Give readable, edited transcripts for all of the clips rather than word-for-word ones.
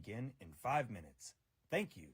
begin in 5 minutes. Thank you.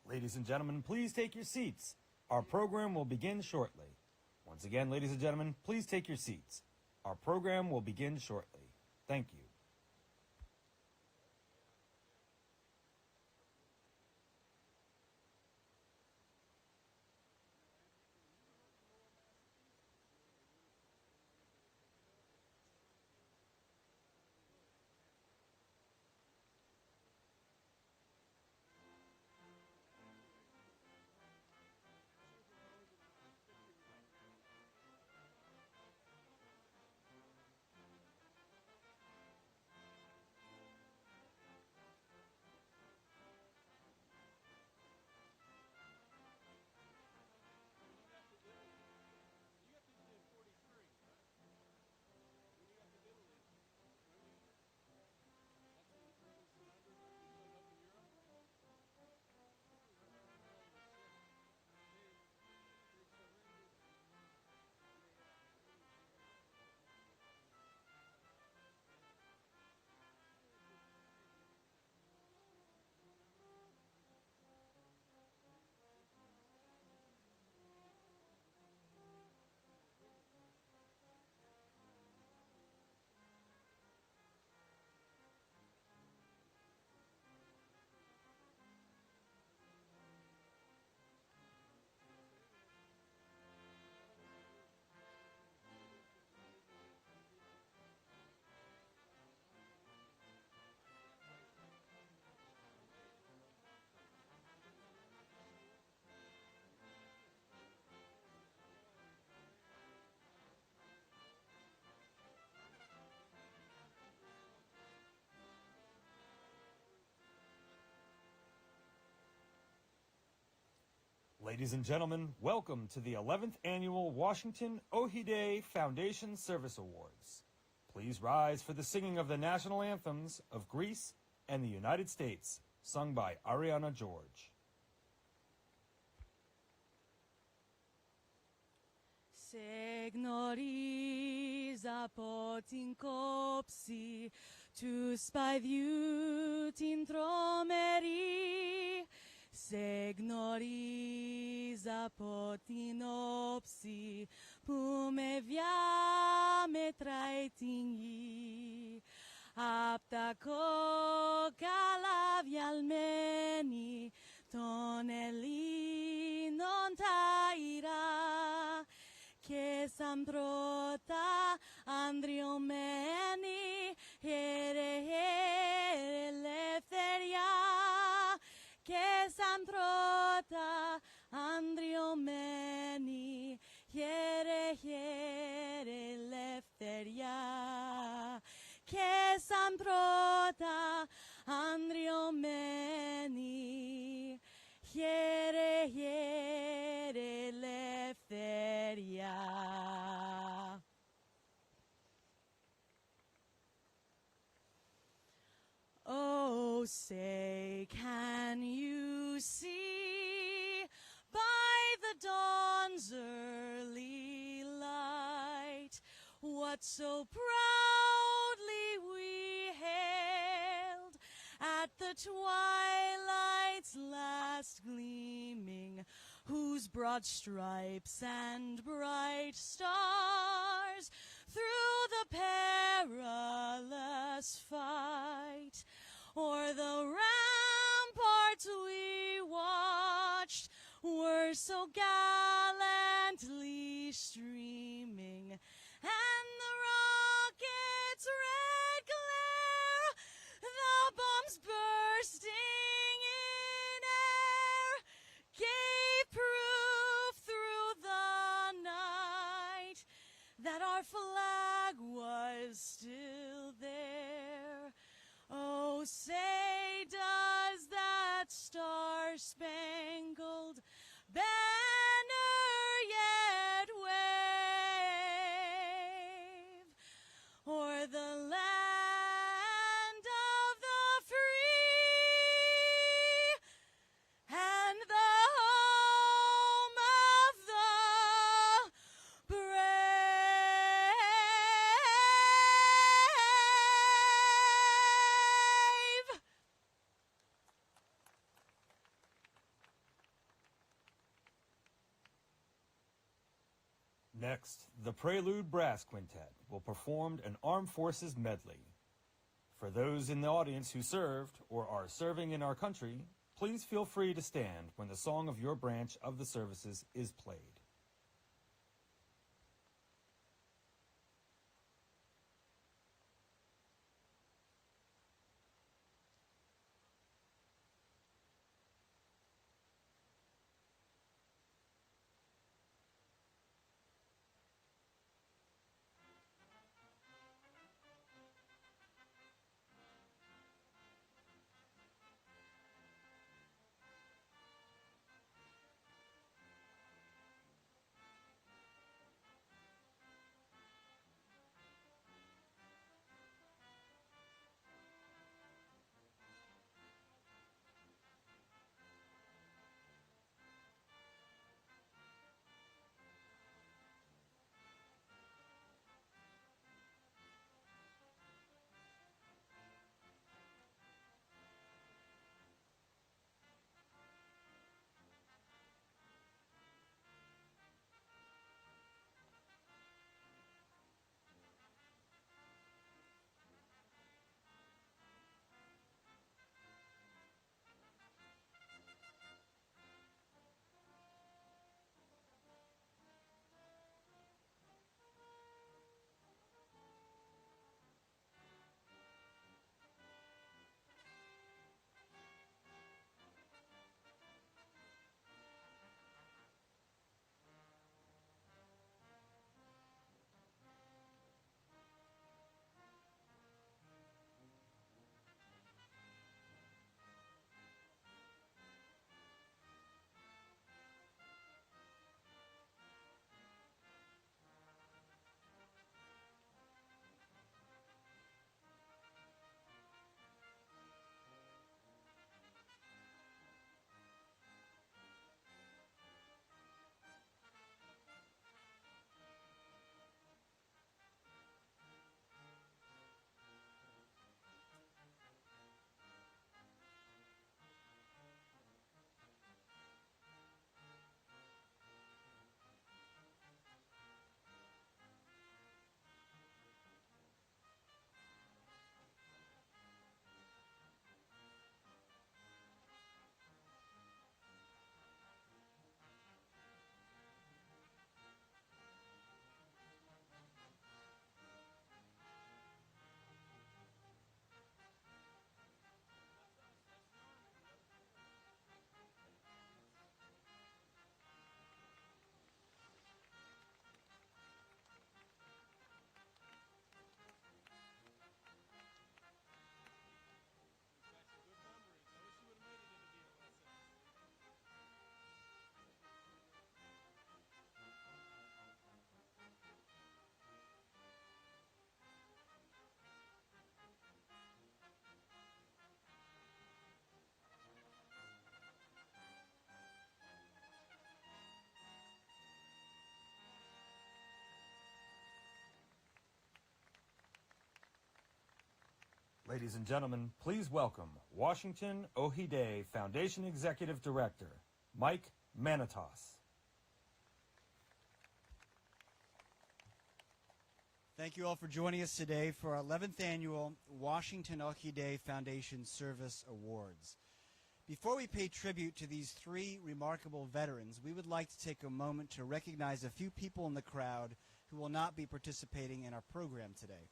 Ladies and gentlemen, please take your seats. Our program will begin shortly. Once again, ladies and gentlemen, please take your seats. Our program will begin shortly. Thank you. Ladies and gentlemen, welcome to the 11th Annual Washington Ohiday Foundation Service Awards. Please rise for the singing of the national anthems of Greece and the United States, sung by Ariana George. Σε γνωρίζ από την κόψη του σπαϊδιού την τρομερή. Σε γνωρίζ από την όψη που με διαμετράει την γη. Απ' τα κόκαλα διαλμένη των Ελλήνων τα ήρα. Και σαν πρώτα ανδριωμένη ελευθεριά. Και σαν πρώτα ανδριωμένη ελευθεριά. Και σαν πρώτα ανδριωμένη ελευθεριά. Oh, say, can you see by the dawn's early light what so proudly we hailed at the twilight's last gleaming, whose broad stripes and bright stars through the perilous fight o'er the ramparts we watched were so gallantly streaming, and the rocket's red glare, the bombs bursting in air, gave proof through the night that our flag was still there. Oh, say, does that star-spangled banner yet wave o'er the land of the free and the home of the brave? Next, the Prelude Brass Quintet will perform an Armed Forces medley. For those in the audience who served or are serving in our country, please feel free to stand when the song of your branch of the services is played. Ladies and gentlemen, please welcome Washington Ohiday Foundation Executive Director, Mike Manitos. Thank you all for joining us today for our 11th annual Washington Ohiday Foundation Service Awards. Before we pay tribute to these three remarkable veterans, we would like to take a moment to recognize a few people in the crowd who will not be participating in our program today.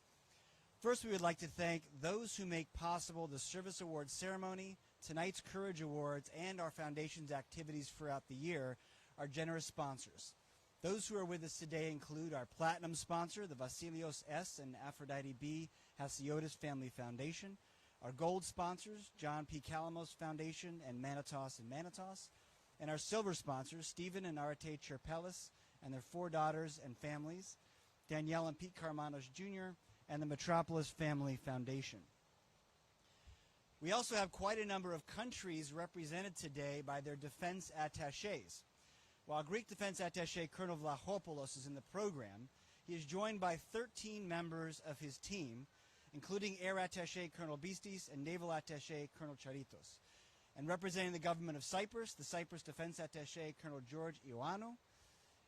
First, we would like to thank those who make possible the Service Awards ceremony, tonight's Courage Awards, and our Foundation's activities throughout the year, our generous sponsors. Those who are with us today include our platinum sponsor, the Vasilios S. and Aphrodite B. Hasiotis Family Foundation, our gold sponsors, John P. Calamos Foundation and Manitos, and our silver sponsors, Stephen and Arate Serpales and their 4 daughters and families, Danielle and Pete Carmanos Jr., and the Metropolis Family Foundation. We also have quite a number of countries represented today by their defense attachés. While Greek Defense Attaché Colonel Vlachopoulos is in the program, he is joined by 13 members of his team, including Air Attaché Colonel Bistis and Naval Attaché Colonel Charitos. And representing the government of Cyprus, the Cyprus Defense Attaché Colonel George Ioannou,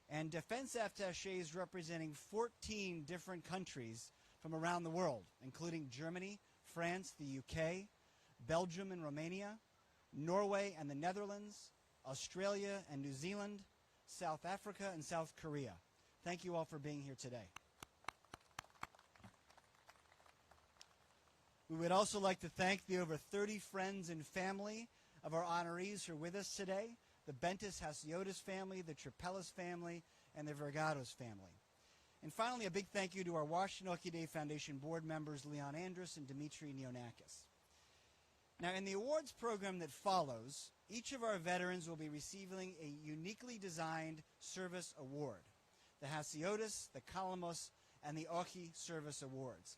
and defense attachés representing 14 different countries from around the world, including Germany, France, the UK, Belgium and Romania, Norway and the Netherlands, Australia and New Zealand, South Africa and South Korea. Thank you all for being here today. We would also like to thank the over 30 friends and family of our honorees who are with us today, the Ventus Hasiotis family, the Serpales family, and the Vergados family. And finally, a big thank you to our Washington Ohiday Foundation board members, Leon Andrus and Dimitri Neonakis. Now, in the awards program that follows, each of our veterans will be receiving a uniquely designed service award, the Hasiotis, the Calamos, and the Oxi Service Awards.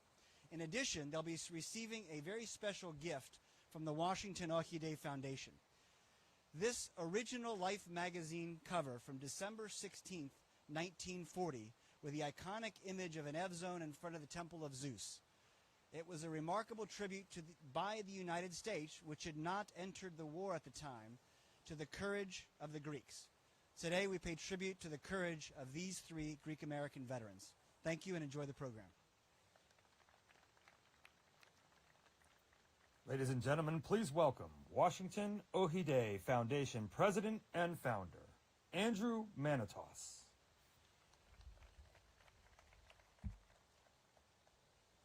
In addition, they'll be receiving a very special gift from the Washington Ohiday Foundation. This original Life magazine cover from December 16, 1940, with the iconic image of an Evzone in front of the Temple of Zeus. It was a remarkable tribute by the United States, which had not entered the war at the time, to the courage of the Greeks. Today we pay tribute to the courage of these 3 Greek-American veterans. Thank you and enjoy the program. Ladies and gentlemen, please welcome Washington Ohiday Foundation President and Founder, Andrew Manitos.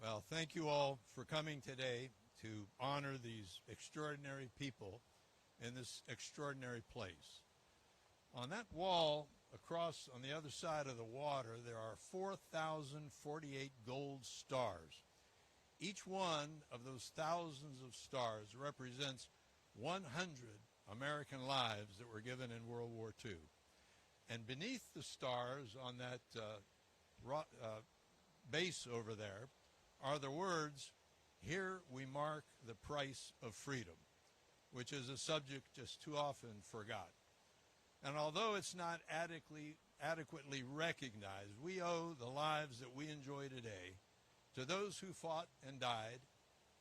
Well, thank you all for coming today to honor these extraordinary people in this extraordinary place. On that wall across on the other side of the water, there are 4,048 gold stars. Each one of those thousands of stars represents 100 American lives that were given in World War II. And beneath the stars on that base over there are the words, "Here we mark the price of freedom," which is a subject just too often forgot. And although it's not adequately recognized, we owe the lives that we enjoy today to those who fought and died,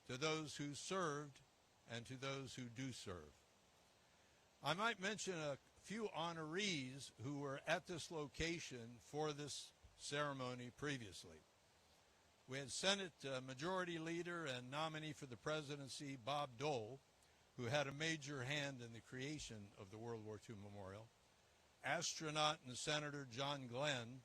to those who served, and to those who do serve. I might mention a few honorees who were at this location for this ceremony previously. We had Senate Majority Leader and nominee for the presidency, Bob Dole, who had a major hand in the creation of the World War II Memorial, astronaut and Senator John Glenn,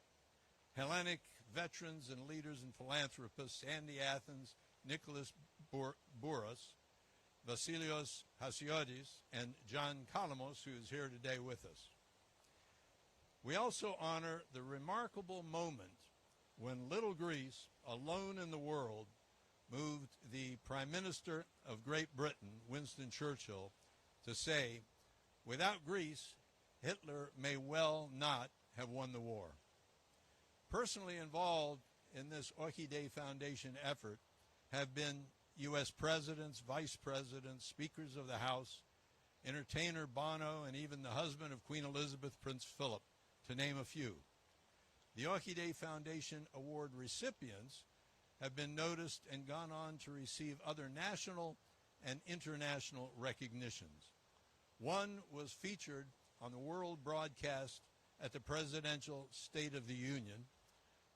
Hellenic veterans and leaders and philanthropists, Andy Athens, Nicholas Bouras, Vasilios Hasiotis, and John Calamos, who is here today with us. We also honor the remarkable moment when little Greece, alone in the world, moved the Prime Minister of Great Britain, Winston Churchill, to say, "Without Greece, Hitler may well not have won the war." Personally involved in this Ohiday Foundation effort have been U.S. presidents, vice presidents, speakers of the House, entertainer Bono, and even the husband of Queen Elizabeth, Prince Philip, to name a few. The Ohiday Foundation Award recipients have been noticed and gone on to receive other national and international recognitions. One was featured on the world broadcast at the Presidential State of the Union.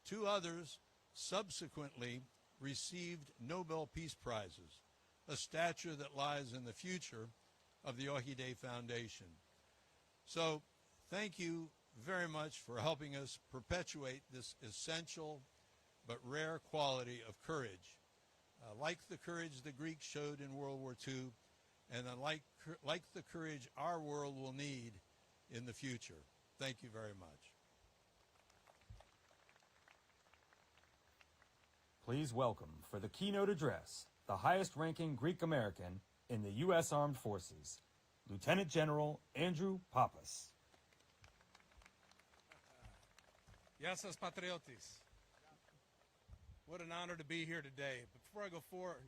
Two others subsequently received Nobel Peace Prizes, a stature that lies in the future of the Ohiday Foundation. So thank you very much for helping us perpetuate this essential but rare quality of courage, like the courage the Greeks showed in World War II, and like the courage our world will need in the future. Thank you very much. Please welcome, for the keynote address, the highest-ranking Greek American in the U.S. Armed Forces, Lieutenant General Andrew Pappas. Γεια σας, Patriotis. What an honor to be here today. But before I go forward,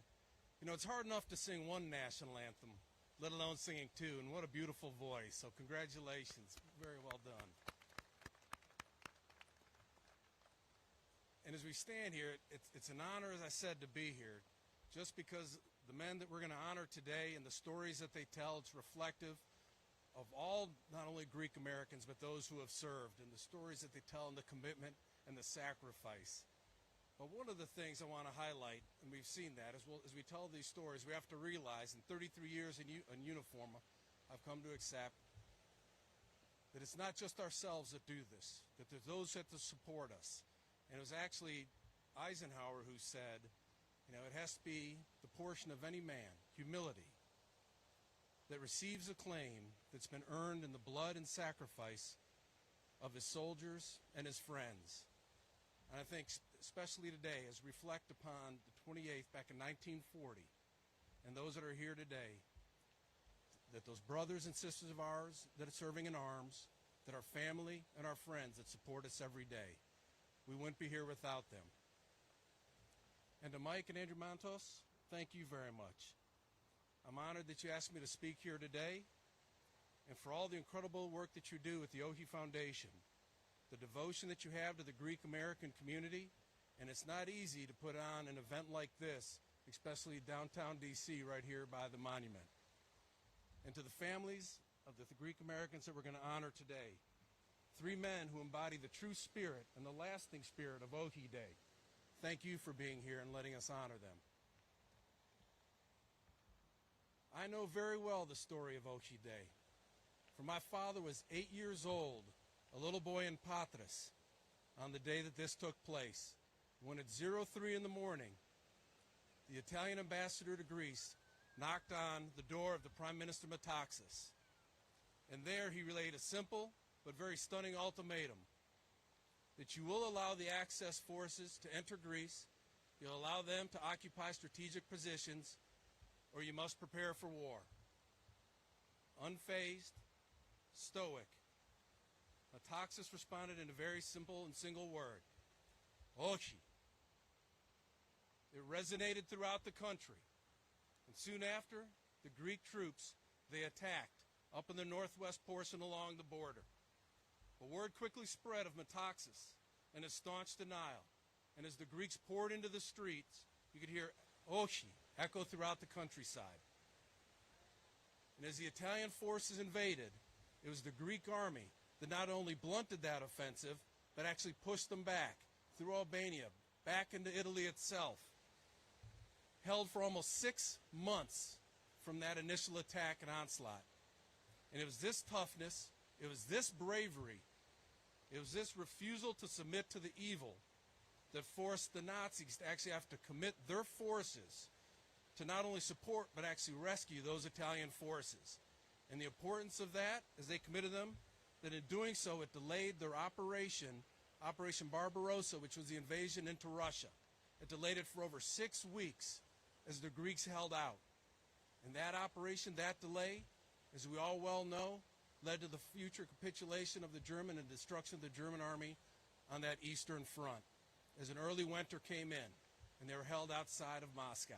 you know, it's hard enough to sing one national anthem, let alone singing two, and what a beautiful voice. So congratulations. Very well done. And as we stand here, it's an honor, as I said, to be here, just because the men that we're going to honor today and the stories that they tell, it's reflective of all, not only Greek Americans, but those who have served, and the stories that they tell, and the commitment and the sacrifice. But one of the things I want to highlight, and we've seen that, as well as we tell these stories, we have to realize in 33 years in uniform, I've come to accept that it's not just ourselves that do this, that there's those that support us. And it was actually Eisenhower who said, you know, it has to be the portion of any man, humility, that receives a claim that's been earned in the blood and sacrifice of his soldiers and his friends. And I think especially today, as reflect upon the 28th back in 1940, and those that are here today, that those brothers and sisters of ours that are serving in arms, that our family and our friends that support us every day, we wouldn't be here without them. And to Mike and Andrew Montos, thank you very much. I'm honored that you asked me to speak here today, and for all the incredible work that you do with the Ohi Foundation, the devotion that you have to the Greek American community, and it's not easy to put on an event like this, especially downtown D.C. right here by the monument. And to the families of the Greek Americans that we're going to honor today, three men who embody the true spirit and the lasting spirit of Ohiday. Thank you for being here and letting us honor them. I know very well the story of Ohiday, for my father was 8 years old, a little boy in Patras, on the day that this took place, when at 03 in the morning, the Italian ambassador to Greece knocked on the door of the Prime Minister Metaxas. And there he relayed a simple but very stunning ultimatum, that you will allow the Axis forces to enter Greece, you'll allow them to occupy strategic positions, or you must prepare for war. Unfazed, stoic, Metaxas responded in a very simple and single word, Ochi. It resonated throughout the country, and soon after, the Greek troops, they attacked up in the northwest portion along the border. But word quickly spread of Metaxas and his staunch denial, and as the Greeks poured into the streets, you could hear Ochi echo throughout the countryside. And as the Italian forces invaded, it was the Greek army that not only blunted that offensive, but actually pushed them back through Albania, back into Italy itself, held for almost 6 months from that initial attack and onslaught. And it was this toughness, it was this bravery, it was this refusal to submit to the evil that forced the Nazis to actually have to commit their forces to not only support but actually rescue those Italian forces. And the importance of that, as they committed them, that in doing so it delayed their Operation Barbarossa, which was the invasion into Russia. It delayed it for over 6 weeks as the Greeks held out. And that operation, that delay, as we all well know, led to the future capitulation of the German and destruction of the German army on that eastern front, as an early winter came in, and they were held outside of Moscow.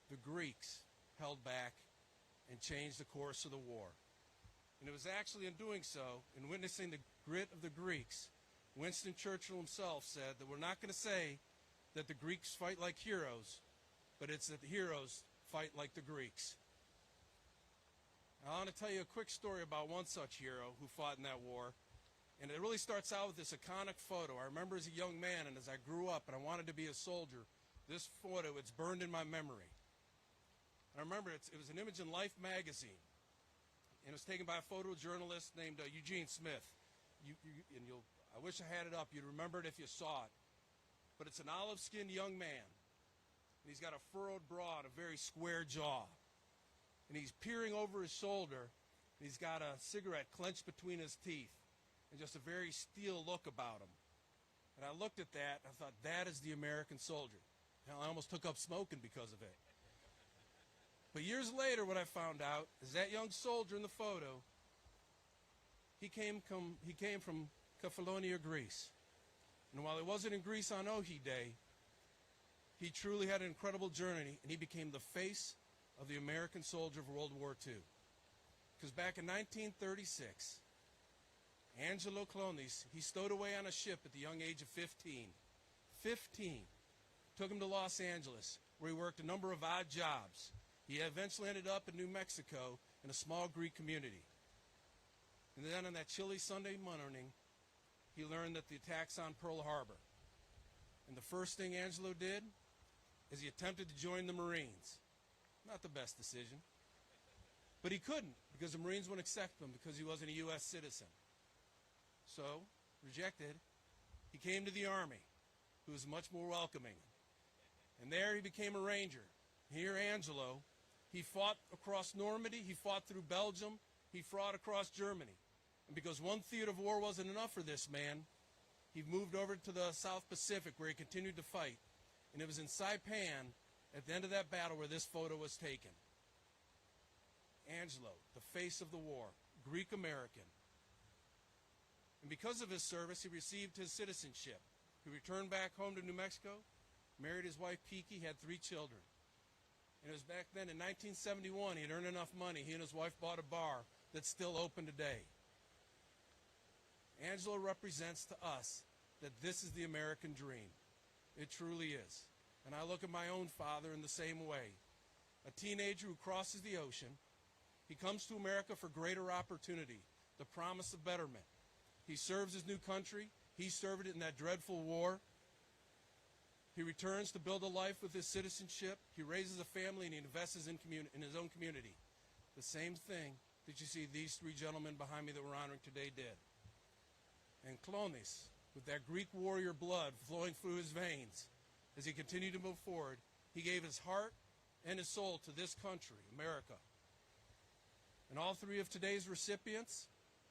The Greeks held back and changed the course of the war. And it was actually in doing so, in witnessing the grit of the Greeks, Winston Churchill himself said that we're not going to say that the Greeks fight like heroes, but it's that the heroes fight like the Greeks. Now, I want to tell you a quick story about one such hero who fought in that war. And it really starts out with this iconic photo. I remember as a young man, and as I grew up and I wanted to be a soldier, this photo, it's burned in my memory. I remember it was an image in Life magazine. And it was taken by a photojournalist named Eugene Smith. I wish I had it up. You'd remember it if you saw it. But it's an olive-skinned young man. And he's got a furrowed brow and a very square jaw. And he's peering over his shoulder. And he's got a cigarette clenched between his teeth. And just a very steel look about him. And I looked at that, and I thought, that is the American soldier. Hell, I almost took up smoking because of it. But years later, what I found out is that young soldier in the photo, he came from Kefalonia, Greece. And while he wasn't in Greece on Ohiday, he truly had an incredible journey, and he became the face of the American soldier of World War II. Because back in 1936, Angelo Clonis, he stowed away on a ship at the young age of 15. 15. Took him to Los Angeles, where he worked a number of odd jobs. He eventually ended up in New Mexico in a small Greek community. And then on that chilly Sunday morning, he learned that the attacks on Pearl Harbor. And the first thing Angelo did is he attempted to join the Marines. Not the best decision. But he couldn't, because the Marines wouldn't accept him because he wasn't a U.S. citizen. So, rejected, he came to the Army, who was much more welcoming. And there he became a ranger. Here, Angelo, he fought across Normandy, he fought through Belgium, he fought across Germany. And because one theater of war wasn't enough for this man, he moved over to the South Pacific, where he continued to fight. And it was in Saipan, at the end of that battle, where this photo was taken. Angelo, the face of the war, Greek-American. And because of his service, he received his citizenship. He returned back home to New Mexico, married his wife, Kiki, had 3 children. And it was back then in 1971, he had earned enough money. He and his wife bought a bar that's still open today. Angelo represents to us that this is the American dream. It truly is. And I look at my own father in the same way. A teenager who crosses the ocean. He comes to America for greater opportunity, the promise of betterment. He serves his new country. He served it in that dreadful war. He returns to build a life with his citizenship. He raises a family, and he invests in his own community. The same thing that you see these 3 gentlemen behind me that we're honoring today did. And Clonis, with that Greek warrior blood flowing through his veins, as he continued to move forward, he gave his heart and his soul to this country, America. And all 3 of today's recipients,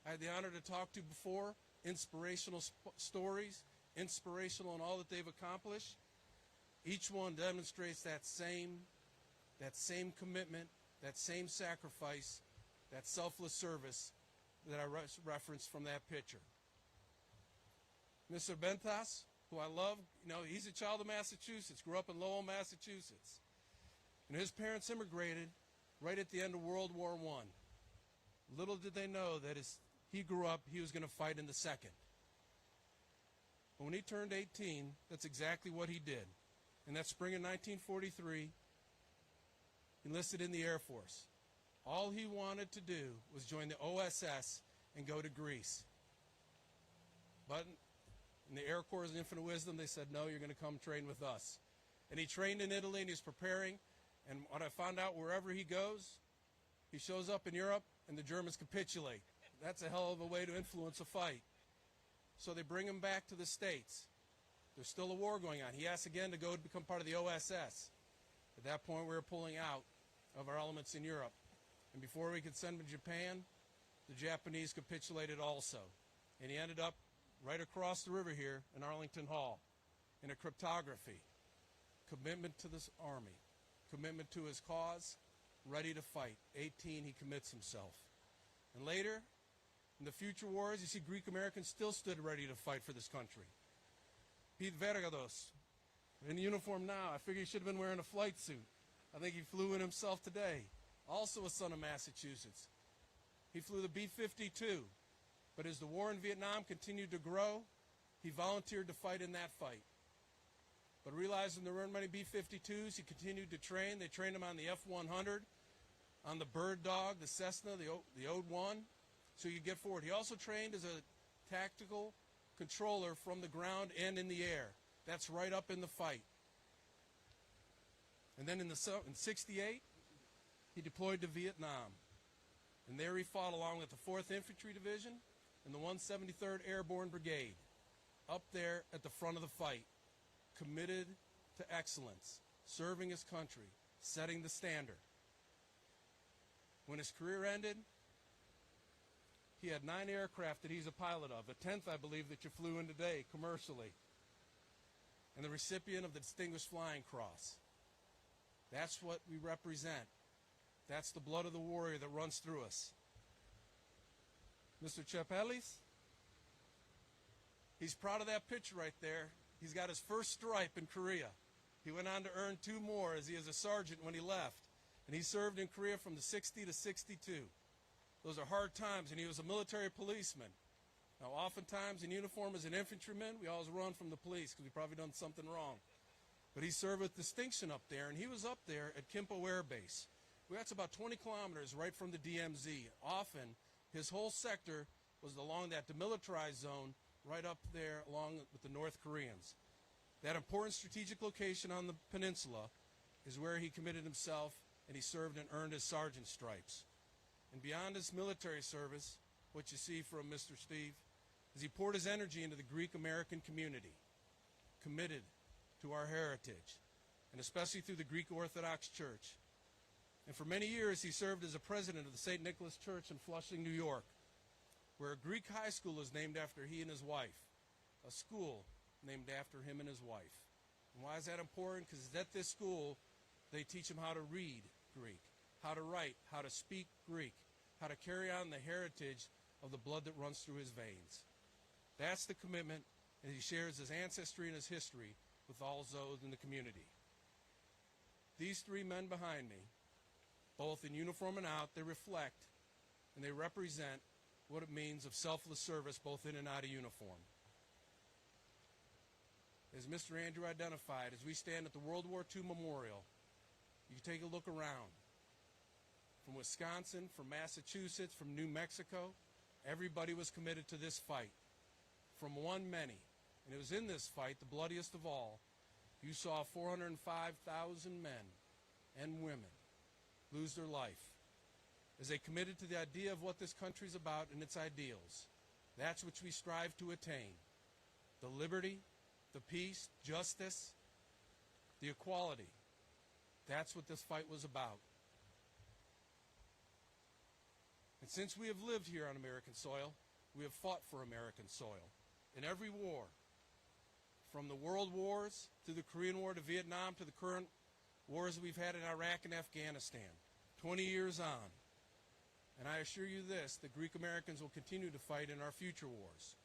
I had the honor to talk to before, inspirational stories, inspirational in all that they've accomplished. Each one demonstrates that same commitment, that same sacrifice, that selfless service that I referenced from that picture. Mr. Ventus, who I love, he's a child of Massachusetts, grew up in Lowell, Massachusetts. And his parents immigrated right at the end of World War I. Little did they know that as he grew up, he was going to fight in the second. But when he turned 18, that's exactly what he did. In that spring of 1943, he enlisted in the Air Force. All he wanted to do was join the OSS and go to Greece. But in the Air Corps' infinite wisdom, they said, no, you're going to come train with us. And he trained in Italy, and he's preparing. And what I found out, wherever he goes, he shows up in Europe, and the Germans capitulate. That's a hell of a way to influence a fight. So they bring him back to the States. There's still a war going on. He asks again to go to become part of the OSS. At that point, we were pulling out of our elements in Europe. And before we could send him to Japan, the Japanese capitulated also. And he ended up right across the river here in Arlington Hall in a cryptography. Commitment to this army. Commitment to his cause. Ready to fight. 18, he commits himself. And later, in the future wars, you see Greek Americans still stood ready to fight for this country. Pete Vergados, in uniform now. I figure he should have been wearing a flight suit. I think he flew in himself today. Also a son of Massachusetts. He flew the B-52. But as the war in Vietnam continued to grow, he volunteered to fight in that fight. But realizing there weren't many B-52s, he continued to train. They trained him on the F-100, on the Bird Dog, the Cessna, the Ode-1, so you get forward. He also trained as a tactical controller from the ground and in the air. That's right up in the fight. And then in 68, he deployed to Vietnam. And there he fought along with the 4th Infantry Division and the 173rd Airborne Brigade, up there at the front of the fight, committed to excellence, serving his country, setting the standard. When his career ended, he had 9 aircraft that he's a pilot of, a 10th, I believe, that you flew in today commercially, and the recipient of the Distinguished Flying Cross. That's what we represent. That's the blood of the warrior that runs through us. Mr. Serpales, he's proud of that picture right there. He's got his first stripe in Korea. He went on to earn 2 more as he is a sergeant when he left. And he served in Korea from the 60 to 62. Those are hard times, and he was a military policeman. Now, oftentimes in uniform as an infantryman, we always run from the police because we probably done something wrong. But he served with distinction up there, and he was up there at Kimpo Air Base. That's about 20 kilometers right from the DMZ. Often, his whole sector was along that demilitarized zone right up there along with the North Koreans. That important strategic location on the peninsula is where he committed himself, and he served and earned his sergeant stripes. And beyond his military service, what you see from Mr. Steve is he poured his energy into the Greek-American community, committed to our heritage, and especially through the Greek Orthodox Church. And for many years, he served as a president of the St. Nicholas Church in Flushing, New York, where a Greek high school is named after he and his wife, a school named after him and his wife. And why is that important? Because at this school, they teach him how to read Greek, how to write, how to speak Greek, how to carry on the heritage of the blood that runs through his veins. That's the commitment, and he shares his ancestry and his history with all those in the community. These 3 men behind me, both in uniform and out, they reflect and they represent what it means of selfless service both in and out of uniform. As Mr. Andrew identified, as we stand at the World War II Memorial, you can take a look around. From Wisconsin, from Massachusetts, from New Mexico, everybody was committed to this fight. From one many. And it was in this fight, the bloodiest of all, you saw 405,000 men and women lose their life as they committed to the idea of what this country is about and its ideals. That's which we strive to attain. The liberty, the peace, justice, the equality. That's what this fight was about. And since we have lived here on American soil, we have fought for American soil. In every war, from the world wars to the Korean War to Vietnam to the current wars that we've had in Iraq and Afghanistan, 20 years on. And I assure you this, the Greek Americans will continue to fight in our future wars.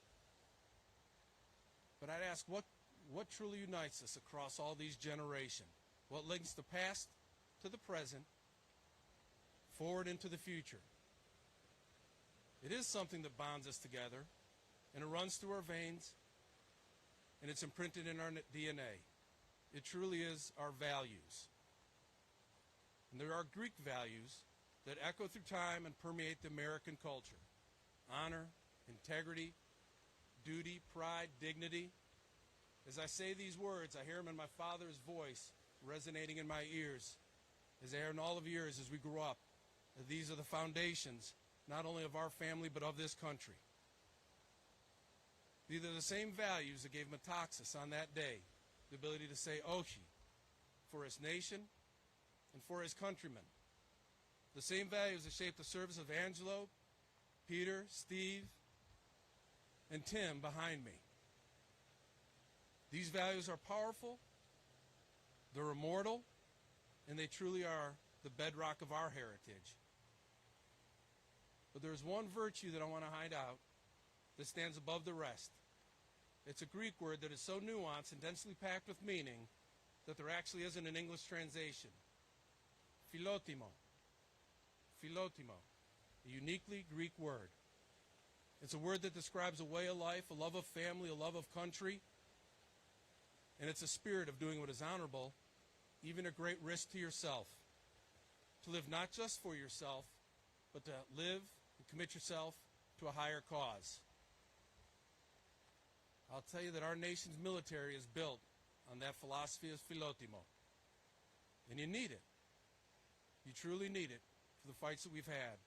But I'd ask, what truly unites us across all these generations? What links the past to the present, forward into the future? It is something that bonds us together, and it runs through our veins, and it's imprinted in our DNA. It truly is our values. And there are Greek values that echo through time and permeate the American culture. Honor, integrity, duty, pride, dignity. As I say these words, I hear them in my father's voice resonating in my ears, as they are in all of yours as we grew up. These are the foundations, not only of our family, but of this country. These are the same values that gave Metaxas on that day the ability to say Ohi for his nation and for his countrymen. The same values that shaped the service of Angelo, Peter, Steve, and Tim behind me. These values are powerful, they're immortal, and they truly are the bedrock of our heritage. But there's one virtue that I want to hide out that stands above the rest. It's a Greek word that is so nuanced and densely packed with meaning that there actually isn't an English translation. Philotimo. Philotimo. A uniquely Greek word. It's a word that describes a way of life, a love of family, a love of country, And it's a spirit of doing what is honorable, even at great risk to yourself. To live not just for yourself, but to live and commit yourself to a higher cause. I'll tell you that our nation's military is built on that philosophy of philotimo. And you need it. You truly need it for the fights that we've had,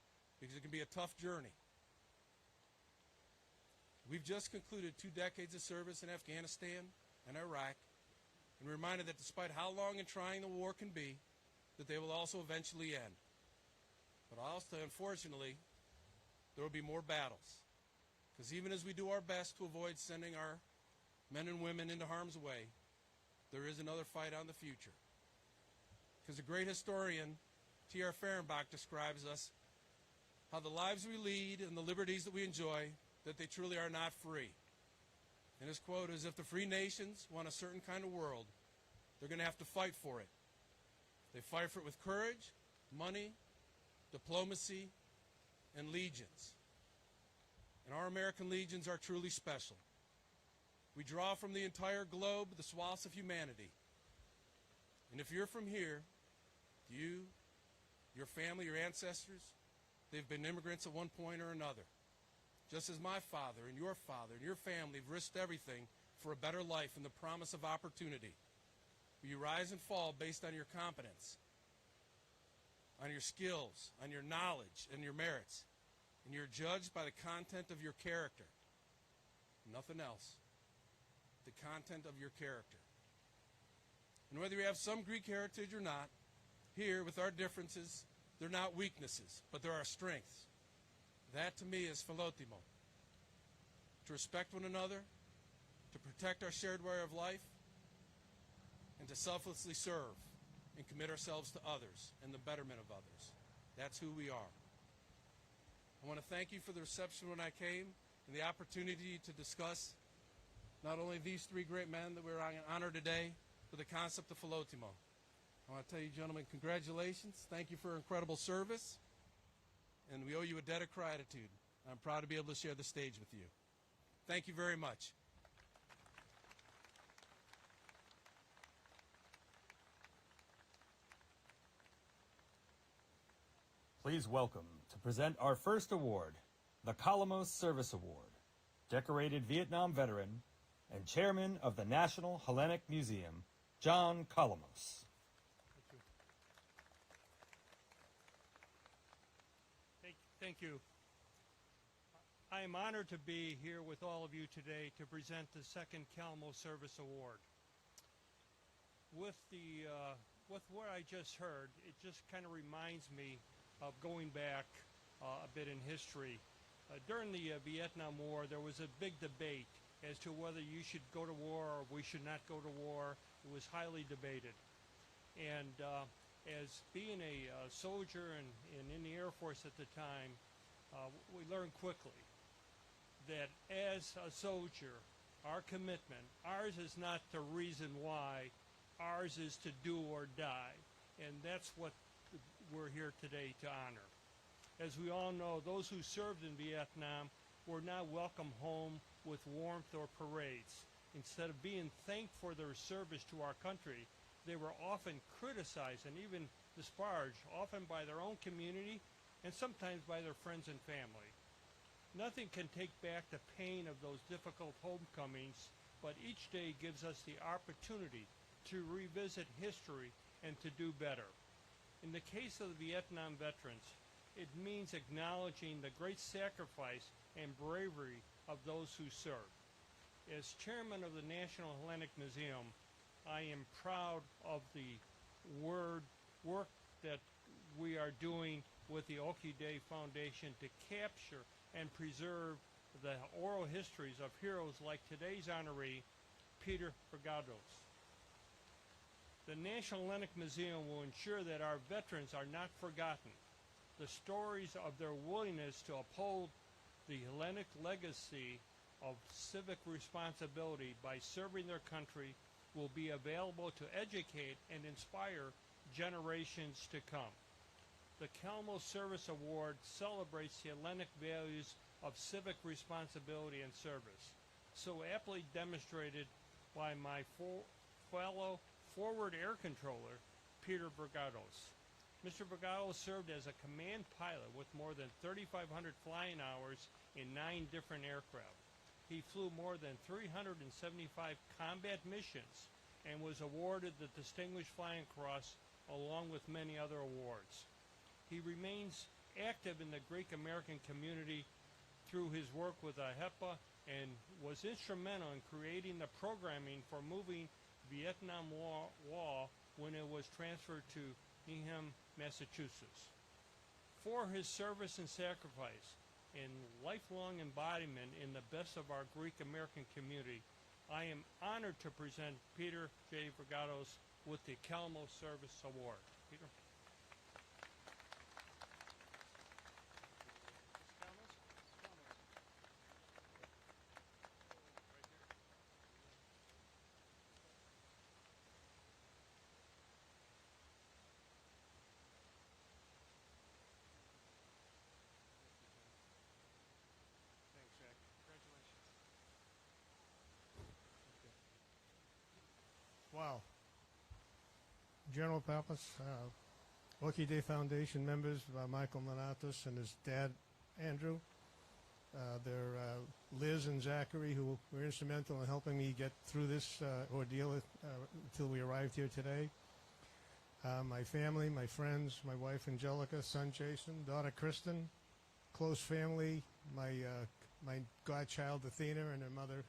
because it can be a tough journey. We've just concluded 2 decades of service in Afghanistan and Iraq, and we're reminded that despite how long and trying the war can be, that they will also eventually end. But also, unfortunately, there will be more battles. Because even as we do our best to avoid sending our men and women into harm's way, there is another fight on the future. Because the great historian T.R. Fehrenbach describes us, how the lives we lead and the liberties that we enjoy, that they truly are not free. And his quote is, if the free nations want a certain kind of world, they're going to have to fight for it. They fight for it with courage, money, diplomacy, and legions. And our American legions are truly special. We draw from the entire globe the swaths of humanity. And if you're from here, you, your family, your ancestors, they've been immigrants at one point or another. Just as my father and your family have risked everything for a better life and the promise of opportunity. You rise and fall based on your competence, on your skills, on your knowledge, and your merits. And you're judged by the content of your character. Nothing else. The content of your character. And whether you have some Greek heritage or not, here, with our differences, they're not weaknesses, but they're our strengths. That, to me, is philotimo. To respect one another, to protect our shared way of life, and to selflessly serve and commit ourselves to others and the betterment of others. That's who we are. I want to thank you for the reception when I came and the opportunity to discuss not only these 3 great men that we're honored today, but the concept of philotimo. I want to tell you, gentlemen, congratulations. Thank you for incredible service. And we owe you a debt of gratitude. I'm proud to be able to share the stage with you. Thank you very much. Please welcome to present our first award, the Pizanos Service Award, decorated Vietnam veteran and chairman of the National Hellenic Museum, John Pizanos. Thank you. I am honored to be here with all of you today to present the second Pizanos Service Award. With what I just heard, it just kind of reminds me of going back a bit in history. During the Vietnam War, there was a big debate as to whether you should go to war or we should not go to war. It was highly debated. And as being a soldier and in the Air Force at the time, we learned quickly that as a soldier, our commitment, ours is not the reason why, ours is to do or die. And that's what we're here today to honor. As we all know, those who served in Vietnam were not welcomed home with warmth or parades. Instead of being thanked for their service to our country, they were often criticized and even disparaged, often by their own community and sometimes by their friends and family. Nothing can take back the pain of those difficult homecomings, but each day gives us the opportunity to revisit history and to do better. In the case of the Vietnam veterans, it means acknowledging the great sacrifice and bravery of those who served. As chairman of the National Hellenic Museum, I am proud of the work that we are doing with the Ohiday Foundation to capture and preserve the oral histories of heroes like today's honoree, Peter Pizanos. The National Hellenic Museum will ensure that our veterans are not forgotten. The stories of their willingness to uphold the Hellenic legacy of civic responsibility by serving their country will be available to educate and inspire generations to come. The Pizanos Service Award celebrates the Hellenic values of civic responsibility and service, so aptly demonstrated by my fellow forward air controller, Peter Brigados. Mr. Brigados served as a command pilot with more than 3,500 flying hours in 9 different aircraft. He flew more than 375 combat missions and was awarded the Distinguished Flying Cross along with many other awards. He remains active in the Greek American community through his work with HEPA and was instrumental in creating the programming for moving Vietnam Wall when it was transferred to Needham, Massachusetts. For his service and sacrifice and lifelong embodiment in the best of our Greek American community, I am honored to present Peter J. Brigados with the Calamo Service Award. Peter. Thanks, Jack. Congratulations. Wow. General Pappas, Ohiday Foundation members, Michael Manatos and his dad, Andrew. They're Liz and Zachary, who were instrumental in helping me get through this ordeal until we arrived here today. My family, my friends, my wife Angelica, son Jason, daughter Kristen, close family, my godchild Athena and her mother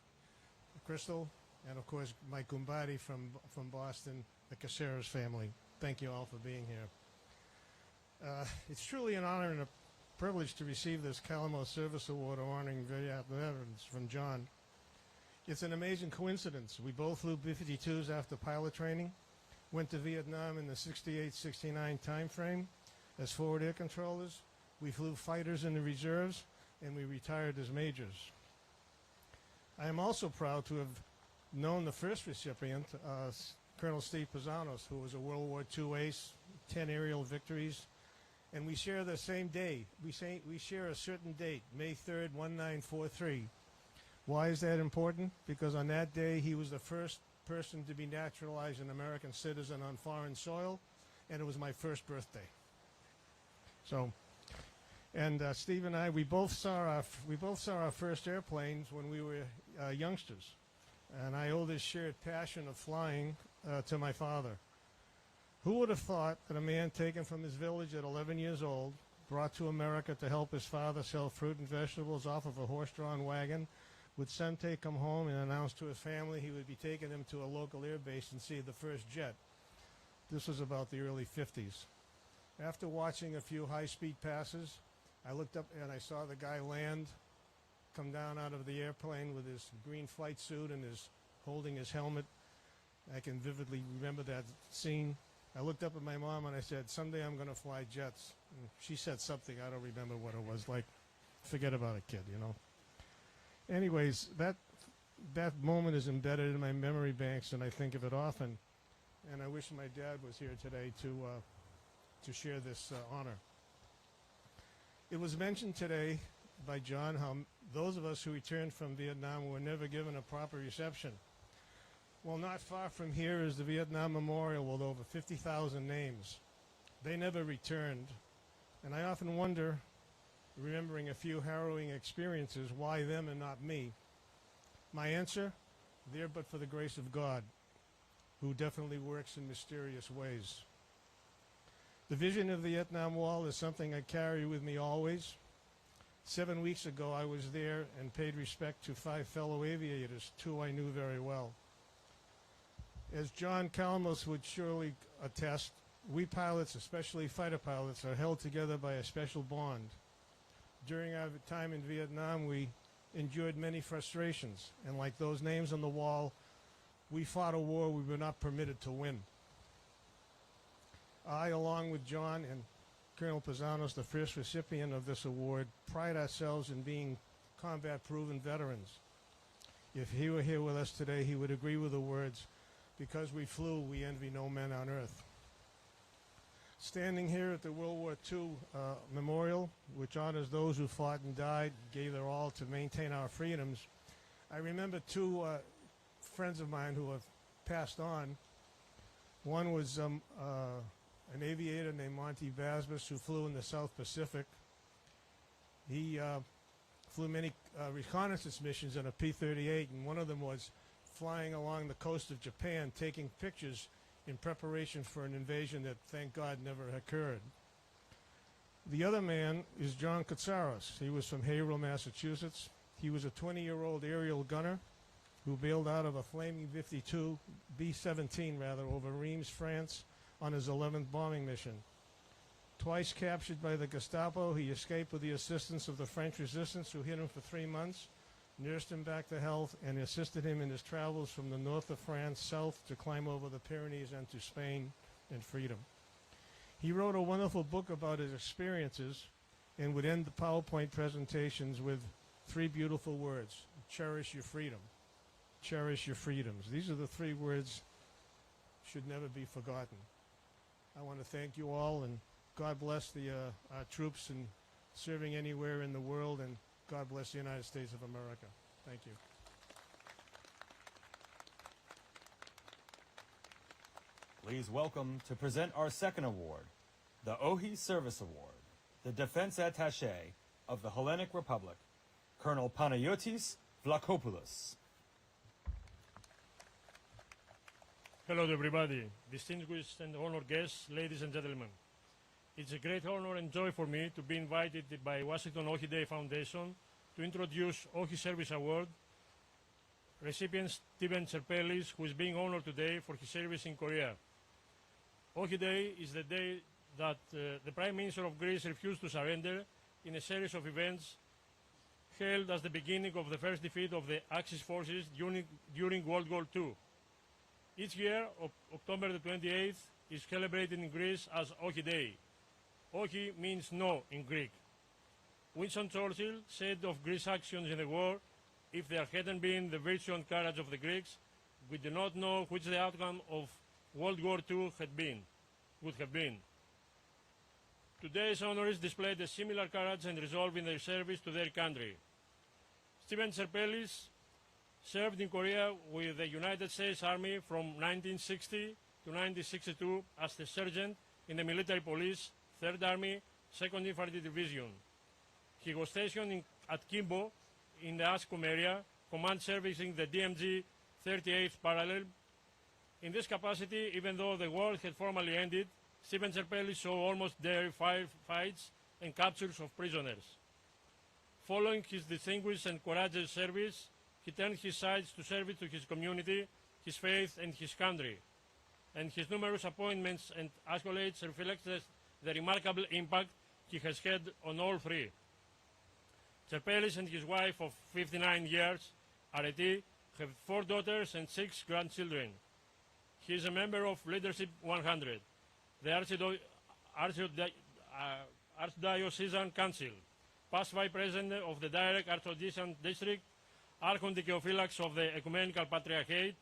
Crystal, and of course Mike Gumbati from Boston, the Caceres family. Thank you all for being here. It's truly an honor and a privilege to receive this Calamo Service Award honoring veterans from John. It's an amazing coincidence. We both flew B-52s after pilot training, went to Vietnam in the 68-69 time frame as forward air controllers. We flew fighters in the reserves, and we retired as majors. I am also proud to have known the first recipient, Colonel Steve Pizanos, who was a World War II ace, 10 aerial victories, and we share the same day. We share a certain date, May 3rd, 1943. Why is that important? Because on that day, he was the first person to be naturalized an American citizen on foreign soil, and it was my first birthday. So, and Steve and I, we both saw our first airplanes when we were youngsters, and I owe this shared passion of flying to my father. Who would have thought that a man taken from his village at 11 years old, brought to America to help his father sell fruit and vegetables off of a horse-drawn wagon, would someday come home and announce to his family he would be taking them to a local air base and see the first jet? This was about the early 50s. After watching a few high-speed passes, I looked up and I saw the guy land, come down out of the airplane with his green flight suit and holding his helmet. I can vividly remember that scene. I looked up at my mom and I said, someday I'm going to fly jets. And she said something, I don't remember what it was, like, forget about it, kid, you know. Anyways, that moment is embedded in my memory banks, and I think of it often. And I wish my dad was here today to share this honor. It was mentioned today by John how those of us who returned from Vietnam were never given a proper reception. Well, not far from here is the Vietnam Memorial with over 50,000 names. They never returned, and I often wonder, remembering a few harrowing experiences, why them and not me? My answer, there but for the grace of God, who definitely works in mysterious ways. The vision of the Vietnam Wall is something I carry with me always. 7 weeks ago, I was there and paid respect to 5 fellow aviators, 2 I knew very well. As John Calamos would surely attest, we pilots, especially fighter pilots, are held together by a special bond. During our time in Vietnam, we endured many frustrations, and like those names on the wall, we fought a war we were not permitted to win. I, along with John and Colonel Pizanos, the first recipient of this award, pride ourselves in being combat-proven veterans. If he were here with us today, he would agree with the words, because we flew, we envy no men on earth. Standing here at the World War II Memorial, which honors those who fought and died, gave their all to maintain our freedoms, I remember 2 friends of mine who have passed on. One was an aviator named Monty Vasbus who flew in the South Pacific. He flew many reconnaissance missions on a P-38, and one of them was flying along the coast of Japan, taking pictures in preparation for an invasion that, thank God, never occurred. The other man is John Katsaros. He was from Haverhill, Massachusetts. He was a 20-year-old aerial gunner who bailed out of a flaming B-17 over Reims, France, on his 11th bombing mission. Twice captured by the Gestapo, he escaped with the assistance of the French resistance, who hid him for 3 months, nursed him back to health, and assisted him in his travels from the north of France south to climb over the Pyrenees and to Spain and freedom. He wrote a wonderful book about his experiences and would end the PowerPoint presentations with 3 beautiful words: cherish your freedom. Cherish your freedoms. These are the 3 words should never be forgotten. I want to thank you all, and God bless our troops in serving anywhere in the world, and God bless the United States of America. Thank you. Please welcome to present our second award, the Oxi Service Award, the Defense Attaché of the Hellenic Republic, Colonel Panayotis Vlachopoulos. Hello to everybody, distinguished and honored guests, ladies and gentlemen. It's a great honor and joy for me to be invited by Washington Ohiday Foundation to introduce Oxi Service Award recipient Stephen Serpales, who is being honored today for his service in Korea. Ohiday is the day that the Prime Minister of Greece refused to surrender in a series of events held as the beginning of the first defeat of the Axis forces during World War II. Each year, October the 28th is celebrated in Greece as Ohiday. Ohi means no in Greek. Winston Churchill said of Greece's actions in the war, if there hadn't been the virtue and courage of the Greeks, we do not know which the outcome of World War II would have been. Today's honorees displayed a similar courage and resolve in their service to their country. Stephen Serpales served in Korea with the United States Army from 1960 to 1962 as the sergeant in the military police, 3rd Army, 2nd Infantry Division. He was stationed at Kimbo in the Ascom area, command servicing the DMG 38th Parallel. In this capacity, even though the war had formally ended, Stephen Serpales saw almost daily fights and captures of prisoners. Following his distinguished and courageous service, he turned his sights to service to his community, his faith, and his country. And his numerous appointments and accolades reflect the remarkable impact he has had on all 3. Serpales and his wife of 59 years, Areti, have 4 daughters and 6 grandchildren. He is a member of Leadership 100, the Archdiocesan Council, past Vice President of the Direct Archdiocesan District, Archondikeophylax of the Ecumenical Patriarchate,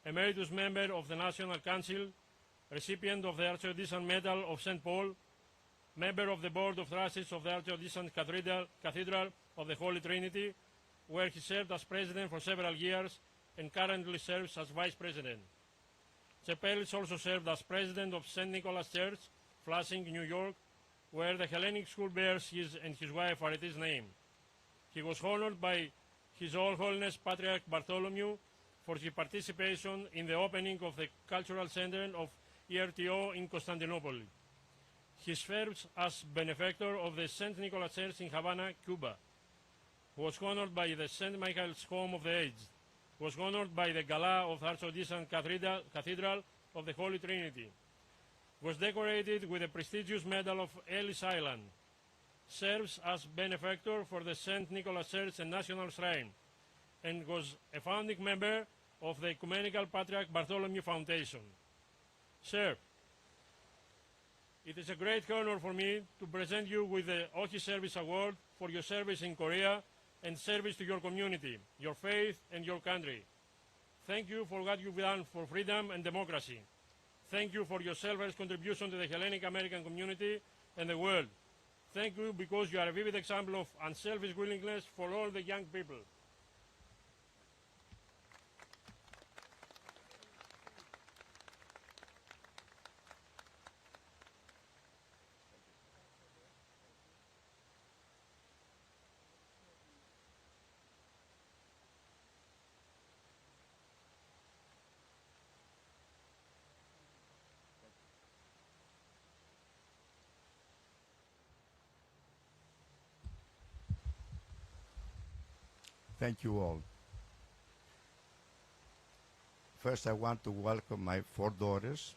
Emeritus Member of the National Council, recipient of the Archdiocesan Medal of St. Paul, member of the Board of Trustees of the Archdiocesan Cathedral of the Holy Trinity, where he served as president for several years and currently serves as vice president. Serpales also served as president of St. Nicholas Church, Flushing, New York, where the Hellenic school bears his and his wife Areti's name. He was honored by His All Holiness Patriarch Bartholomew for his participation in the opening of the Cultural Center of ERTO in Constantinople. He serves as benefactor of the St. Nicholas Church in Havana, Cuba. Was honored by the St. Michael's Home of the Aged. Was honored by the Gala of Archdiocesan Cathedral of the Holy Trinity. Was decorated with the prestigious Medal of Ellis Island. Serves as benefactor for the St. Nicholas Church and National Shrine, and was a founding member of the Ecumenical Patriarch Bartholomew Foundation. Sir, it is a great honor for me to present you with the Oxi Service Award for your service in Korea and service to your community, your faith, and your country. Thank you for what you've done for freedom and democracy. Thank you for your selfless contribution to the Hellenic American community and the world. Thank you because you are a vivid example of unselfish willingness for all the young people. Thank you all. First, I want to welcome my 4 daughters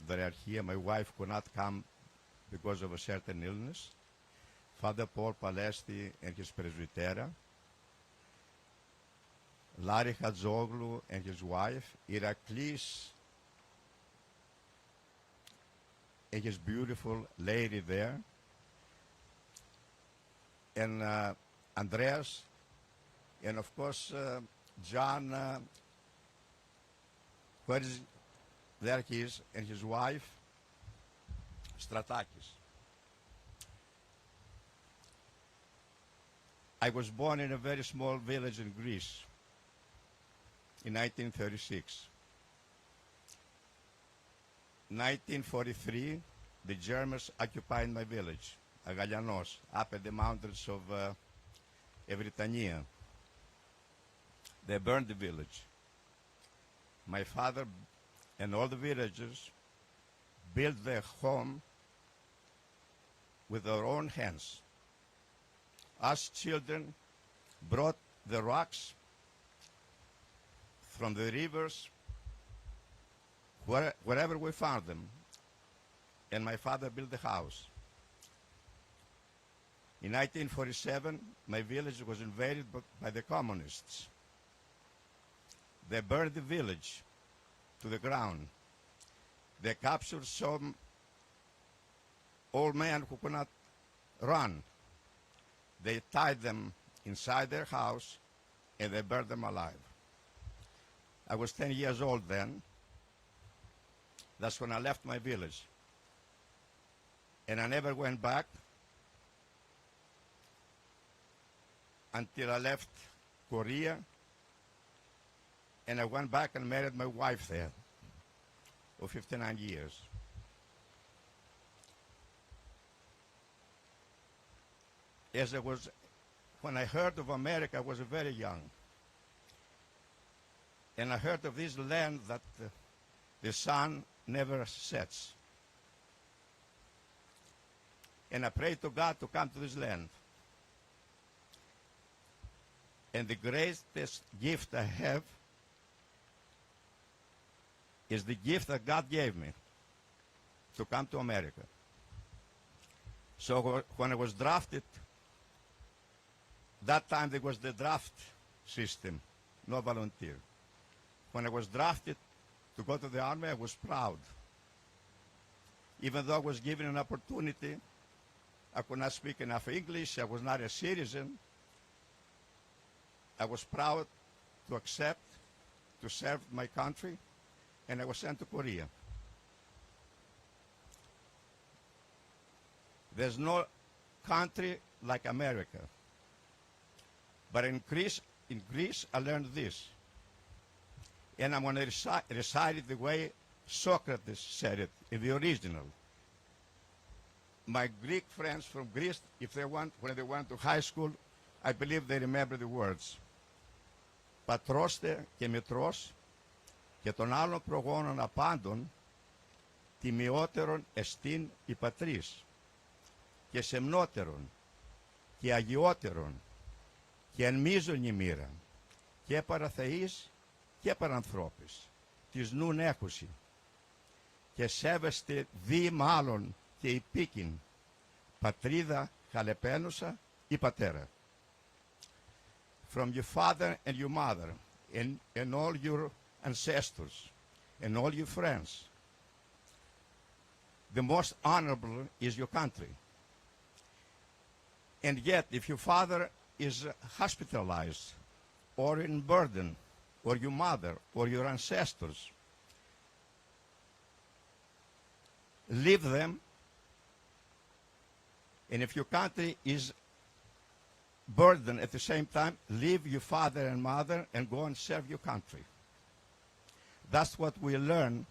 that are here. My wife could not come because of a certain illness. Father Paul Palesti and his presbytera. Larry Hadzoglu and his wife. Iraklis and his beautiful lady there. And Andreas. And of course, John, where is there he is, and his wife, Stratakis. I was born in a very small village in Greece in 1936. 1943, the Germans occupied my village, Agalianos, up at the mountains of Evrytania. They burned the village. My father and all the villagers built their home with their own hands. Us children brought the rocks from the rivers, wherever we found them, and my father built the house. In 1947, my village was invaded by the communists. They burned the village to the ground. They captured some old men who could not run. They tied them inside their house and they burned them alive. I was 10 years old then. That's when I left my village. And I never went back until I left Korea. And I went back and married my wife there for 59 years. When I heard of America, I was very young. And I heard of this land that the sun never sets. And I prayed to God to come to this land. And the greatest gift I have is the gift that God gave me to come to America. So when I was drafted, that time there was the draft system, no volunteer. When I was drafted to go to the army, I was proud. Even though I was given an opportunity, I could not speak enough English, I was not a citizen, I was proud to accept, to serve my country, and I was sent to Korea. There's no country like America. But in Greece, I learned this. And I'm going to recite it the way Socrates said it in the original. My Greek friends from Greece, when they went to high school, I believe they remember the words. Πατρώστε και μητρός και των άλλων προγόνων απάντων τιμιότερον εστίν η πατρίς και σεμνότερον και αγιότερον και εν μείζωνη μοίρα και παραθεής και παρανθρώπης της νουν έχουσι και σέβεστε δι μάλλον και υπήκην πατρίδα χαλεπένουσα ή πατέρα. From your father and your mother and all your ancestors and all your friends, the most honorable is your country. And yet, if your father is hospitalized or in burden, or your mother or your ancestors, leave them. And if your country is burdened at the same time, leave your father and mother and go and serve your country. That's what we learn,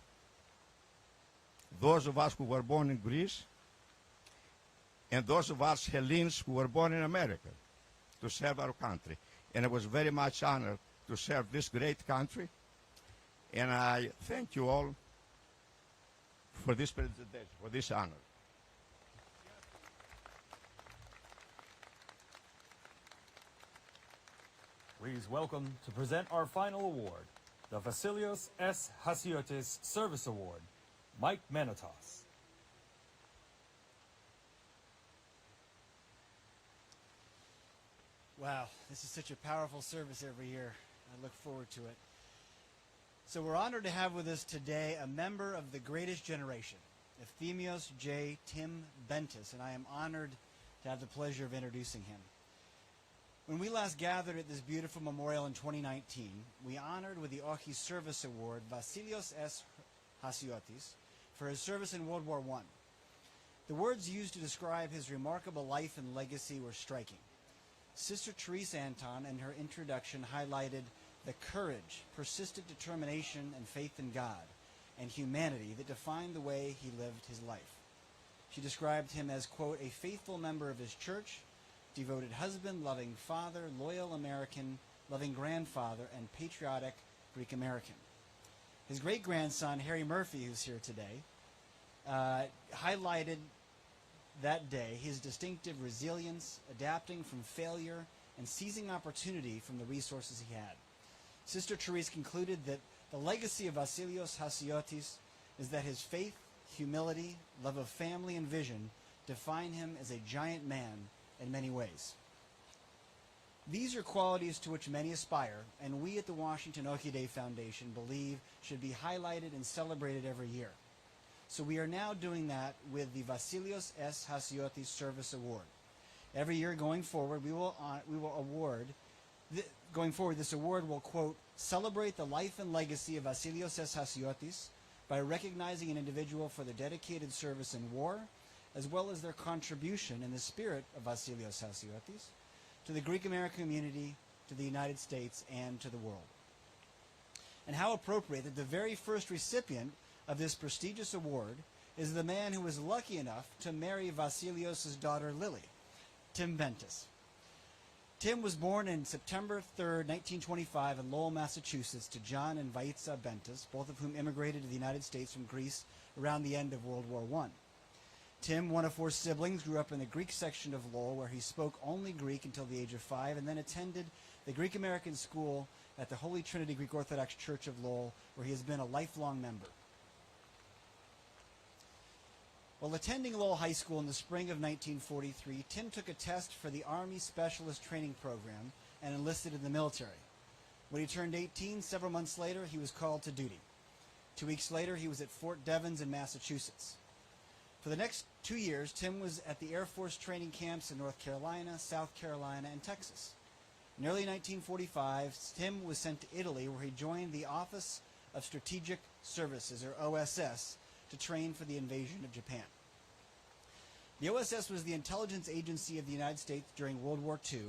those of us who were born in Greece and those of us Hellenes who were born in America, to serve our country. And I was very much honored to serve this great country. And I thank you all for this presentation, for this honor. Please welcome to present our final award, the Vasilios S. Hasiotis Service Award, Mike Manitos. Wow, this is such a powerful service every year. I look forward to it. So we're honored to have with us today a member of the greatest generation, Euthemios J. Tim Ventus, and I am honored to have the pleasure of introducing him. When we last gathered at this beautiful memorial in 2019, we honored with the Oxi Service Award Vasilios S. Hasiotis for his service in World War I. The words used to describe his remarkable life and legacy were striking. Sister Therese Anton, in her introduction, highlighted the courage, persistent determination, and faith in God and humanity that defined the way he lived his life. She described him as, quote, a faithful member of his church, devoted husband, loving father, loyal American, loving grandfather, and patriotic Greek American. His great-grandson, Harry Murphy, who's here today, highlighted that day his distinctive resilience, adapting from failure, and seizing opportunity from the resources he had. Sister Therese concluded that the legacy of Vasilios Hasiotis is that his faith, humility, love of family, and vision define him as a giant man in many ways. These are qualities to which many aspire, and we at the Washington Ohiday Foundation believe should be highlighted and celebrated every year. So we are now doing that with the Vasilios S. Hasiotis Service Award. Every year going forward, we will award. Going forward, this award will, quote, celebrate the life and legacy of Vasilios S. Hasiotis by recognizing an individual for their dedicated service in war, as well as their contribution in the spirit of Vasilios Hasiotis to the Greek American community, to the United States, and to the world. And how appropriate that the very first recipient of this prestigious award is the man who was lucky enough to marry Vasilios' daughter Lily, Tim Ventus. Tim was born on September 3rd, 1925 in Lowell, Massachusetts to John and Vaitsa Ventus, both of whom immigrated to the United States from Greece around the end of World War I. Tim, one of four siblings, grew up in the Greek section of Lowell, where he spoke only Greek until the age of 5, and then attended the Greek American School at the Holy Trinity Greek Orthodox Church of Lowell, where he has been a lifelong member. While attending Lowell High School in the spring of 1943, Tim took a test for the Army Specialist Training Program and enlisted in the military. When he turned 18, several months later, he was called to duty. 2 weeks later, he was at Fort Devens in Massachusetts. For the next 2 years, Tim was at the Air Force training camps in North Carolina, South Carolina, and Texas. In early 1945, Tim was sent to Italy, where he joined the Office of Strategic Services, or OSS, to train for the invasion of Japan. The OSS was the intelligence agency of the United States during World War II,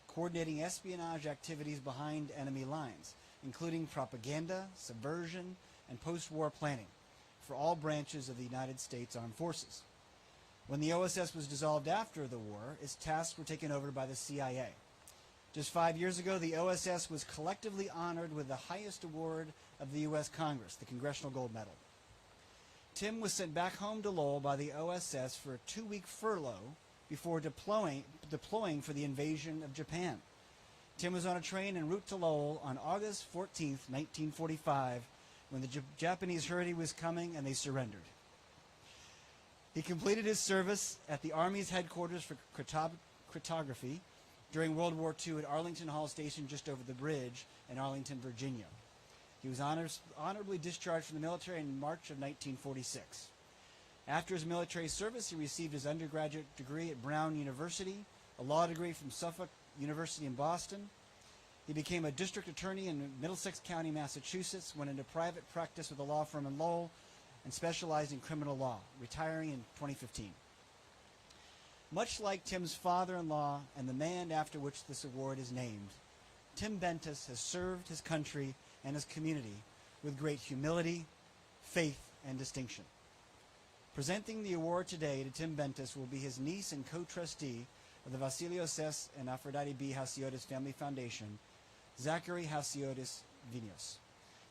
coordinating espionage activities behind enemy lines, including propaganda, subversion, and post-war planning for all branches of the United States Armed Forces. When the OSS was dissolved after the war, its tasks were taken over by the CIA. Just 5 years ago, the OSS was collectively honored with the highest award of the U.S. Congress, the Congressional Gold Medal. Tim was sent back home to Lowell by the OSS for a 2-week furlough before deploying for the invasion of Japan. Tim was on a train en route to Lowell on August 14th, 1945, when the Japanese heard he was coming and they surrendered. He completed his service at the Army's headquarters for cryptography during World War II at Arlington Hall Station just over the bridge in Arlington, Virginia. He was honorably discharged from the military in March of 1946. After his military service, he received his undergraduate degree at Brown University, a law degree from Suffolk University in Boston. He became a district attorney in Middlesex County, Massachusetts, went into private practice with a law firm in Lowell, and specialized in criminal law, retiring in 2015. Much like Tim's father-in-law and the man after which this award is named, Tim Ventus has served his country and his community with great humility, faith, and distinction. Presenting the award today to Tim Ventus will be his niece and co-trustee of the Vasilios S. and Aphrodite B. Hasiotis Family Foundation, Zachary Hasiotis Vinios.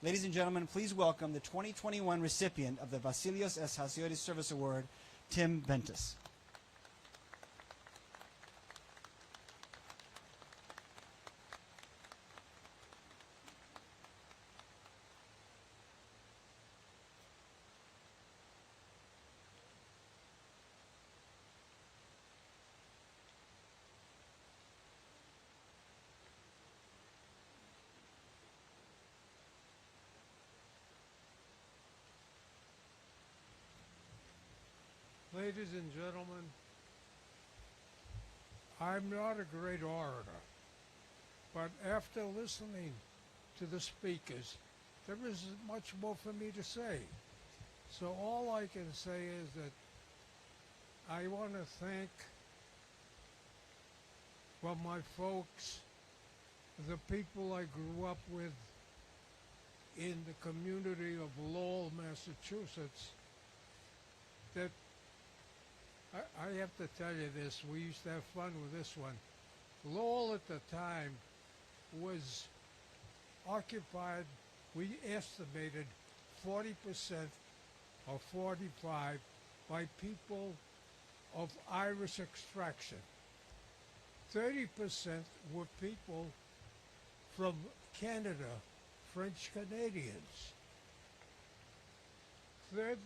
Ladies and gentlemen, please welcome the 2021 recipient of the Vasilios S. Hasiotis Service Award, Tim Ventus. Ladies and gentlemen, I'm not a great orator, but after listening to the speakers, there isn't much more for me to say. So all I can say is that I want to thank, well, my folks, the people I grew up with in the community of Lowell, Massachusetts, that I have to tell you this, we used to have fun with this one. Lowell at the time was occupied, we estimated 40% or 45 by people of Irish extraction. 30% were people from Canada, French Canadians. Third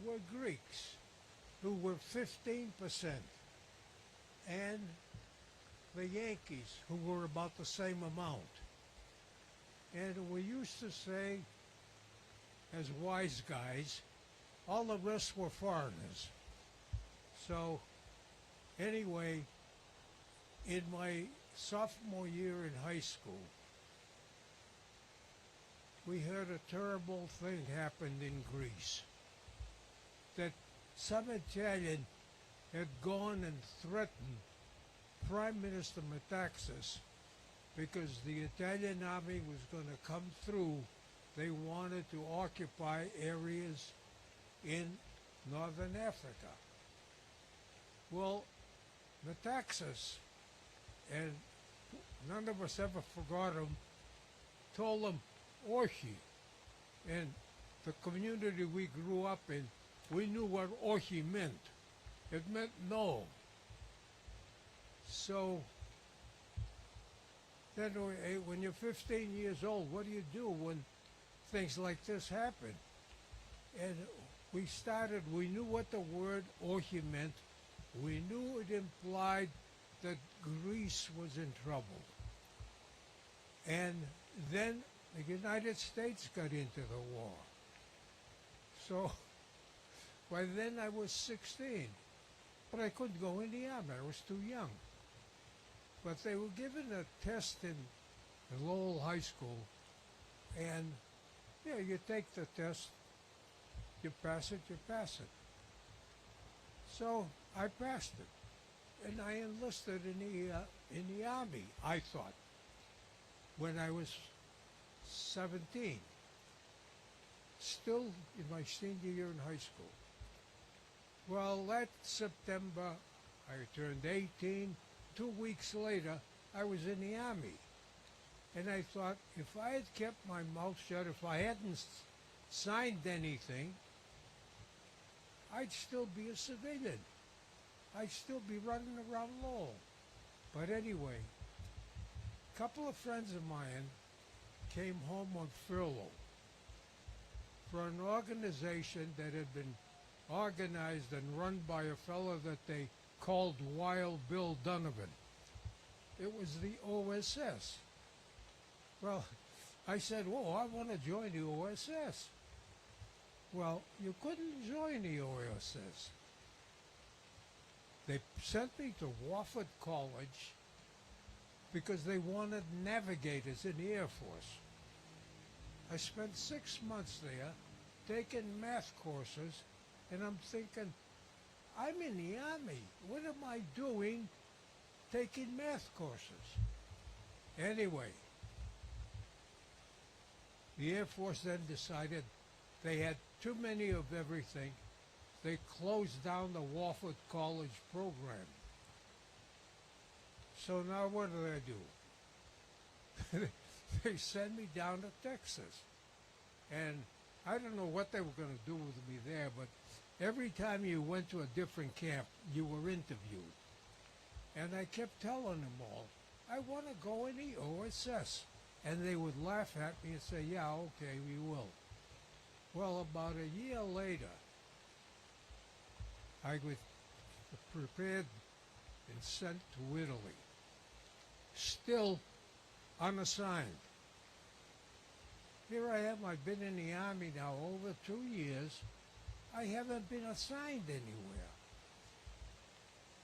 were Greeks, who were 15%, and the Yankees, who were about the same amount. And we used to say, as wise guys, all the rest were foreigners. So, anyway, in my sophomore year in high school, we heard a terrible thing happened in Greece. That some Italian had gone and threatened Prime Minister Metaxas because the Italian army was going to come through. They wanted to occupy areas in northern Africa. Well, Metaxas, and none of us ever forgot him, told him, Ohi. And the community we grew up in, we knew what Ohi meant. It meant no. So, then when you're 15 years old, what do you do when things like this happen? And we knew what the word Ohi meant. We knew it implied that Greece was in trouble. And then the United States got into the war. So by then I was 16, but I couldn't go in the army. I was too young. But they were given a test in Lowell High School, and yeah, you take the test, you pass it, you pass it. So I passed it, and I enlisted in the army, I thought, when I was 17, still in my senior year in high school. Well, that September, I turned 18. 2 weeks later, I was in the army. And I thought, if I had kept my mouth shut, if I hadn't signed anything, I'd still be a civilian. I'd still be running around Lowell. But anyway, a couple of friends of mine came home on furlough for an organization that had been organized and run by a fellow that they called Wild Bill Donovan. It was the OSS. Well, I said, "Whoa, I want to join the OSS." Well, you couldn't join the OSS. They sent me to Wofford College because they wanted navigators in the Air Force. I spent 6 months there taking math courses, and I'm thinking, I'm in the Army. What am I doing taking math courses? Anyway, the Air Force then decided they had too many of everything. They closed down the Wofford College program. So now what do? They send me down to Texas. And I don't know what they were going to do with me there, but every time you went to a different camp, you were interviewed. And I kept telling them all, I want to go in the OSS. And they would laugh at me and say, yeah, okay, we will. Well, about a year later, I was prepared and sent to Italy, still unassigned. Here I am, I've been in the Army now over 2 years. I haven't been assigned anywhere.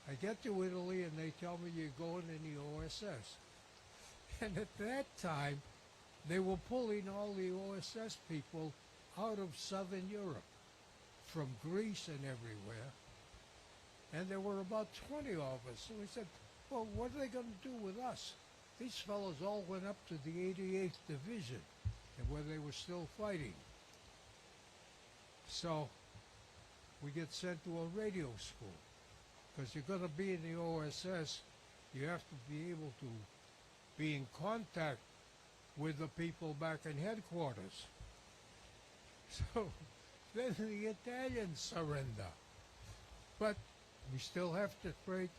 I get to Italy and they tell me you're going in the OSS. And at that time, they were pulling all the OSS people out of Southern Europe, from Greece and everywhere. And there were about 20 of us. So we said, well, what are they going to do with us? These fellows all went up to the 88th Division, and where they were still fighting. So we get sent to a radio school. Because you're going to be in the OSS, you have to be able to be in contact with the people back in headquarters. So then the Italians surrender. But we still have to fight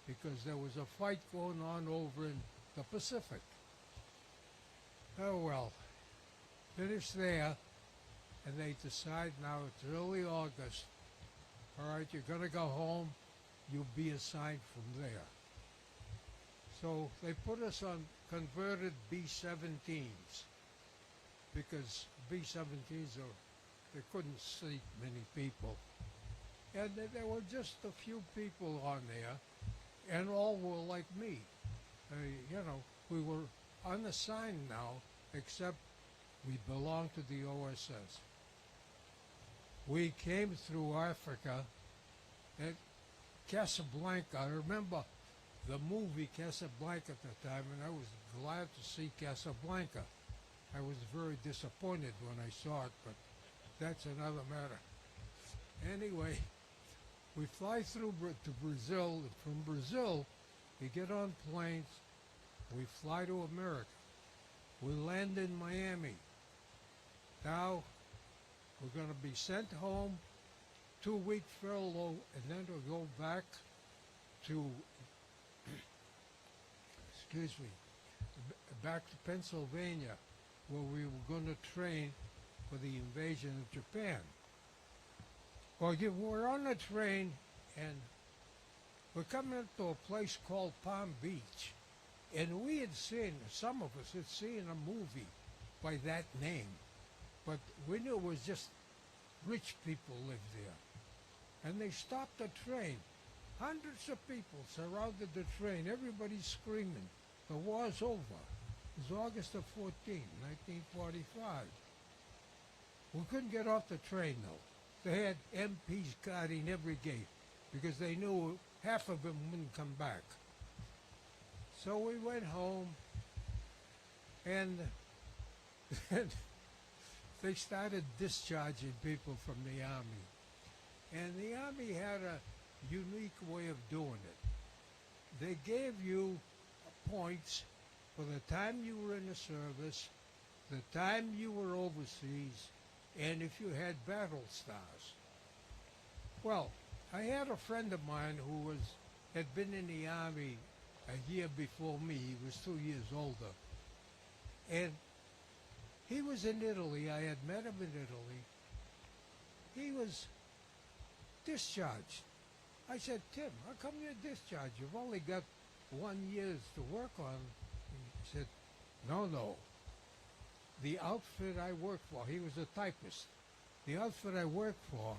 because there was a fight going on over in the Pacific. Oh well, finish there, and they decide now it's early August. All right, you're going to go home. You'll be assigned from there. So they put us on converted B-17s because B-17s they couldn't seat many people. And there were just a few people on there, and all were like me. You know, we were unassigned now, except we belonged to the OSS. We came through Africa, and Casablanca. I remember the movie Casablanca at the time, and I was glad to see Casablanca. I was very disappointed when I saw it, but that's another matter. Anyway, we fly through to Brazil. From Brazil, we get on planes. We fly to America. We land in Miami. Now, we're going to be sent home, 2-week furlough, and then we'll go back to, back to Pennsylvania, where we were going to train for the invasion of Japan. Well, we're on the train, and we're coming to a place called Palm Beach, and we had seen, some of us had seen a movie by that name, but we knew it was just rich people lived there. And they stopped the train. Hundreds of people surrounded the train, everybody screaming, the war's over. It was August the 14th, 1945. We couldn't get off the train, though. They had MPs guarding every gate because they knew half of them wouldn't come back. So we went home, and they started discharging people from the Army. And the Army had a unique way of doing it. They gave you points for the time you were in the service, the time you were overseas, and if you had battle stars. Well, I had a friend of mine who had been in the Army a year before me. He was 2 years older. And he was in Italy. I had met him in Italy. He was discharged. I said, Tim, how come you're discharged? You've only got 1 year to work on. He said, no. The outfit I worked for, he was a typist. The outfit I worked for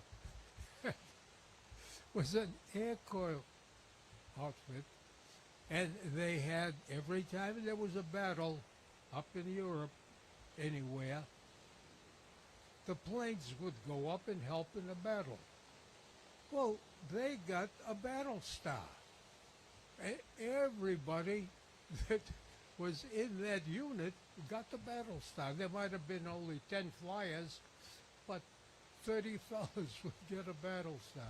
was an air coil outfit. And they had, every time there was a battle up in Europe, anywhere, the planes would go up and help in the battle. Well, they got a battle star. Everybody that was in that unit got the battle star. There might have been only 10 flyers, but 30 fellows would get a battle star.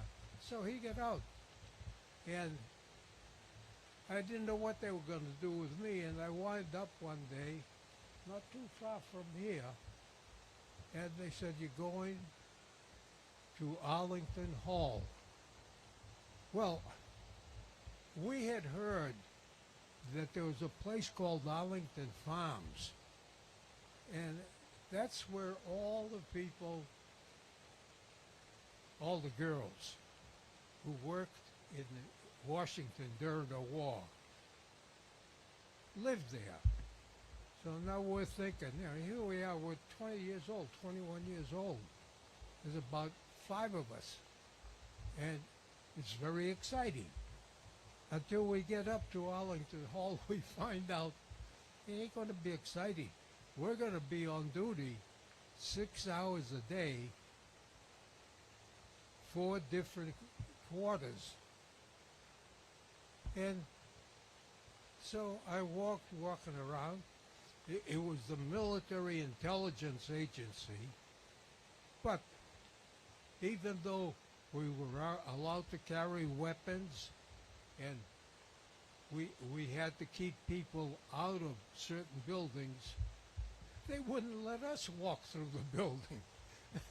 So he got out. And I didn't know what they were going to do with me, and I wound up one day, not too far from here, and they said, you're going to Arlington Hall. Well, we had heard that there was a place called Arlington Farms, and that's where all the people, all the girls who worked in Washington during the war lived there. So now we're thinking, here we are, we're 20 years old, 21 years old. There's about 5 of us, and it's very exciting. until we get up to Arlington Hall, we find out it ain't going to be exciting. We're going to be on duty 6 hours a day, 4 different quarters. And so I walking around. It was the Military Intelligence Agency, but even though we were allowed to carry weapons and we had to keep people out of certain buildings, they wouldn't let us walk through the building.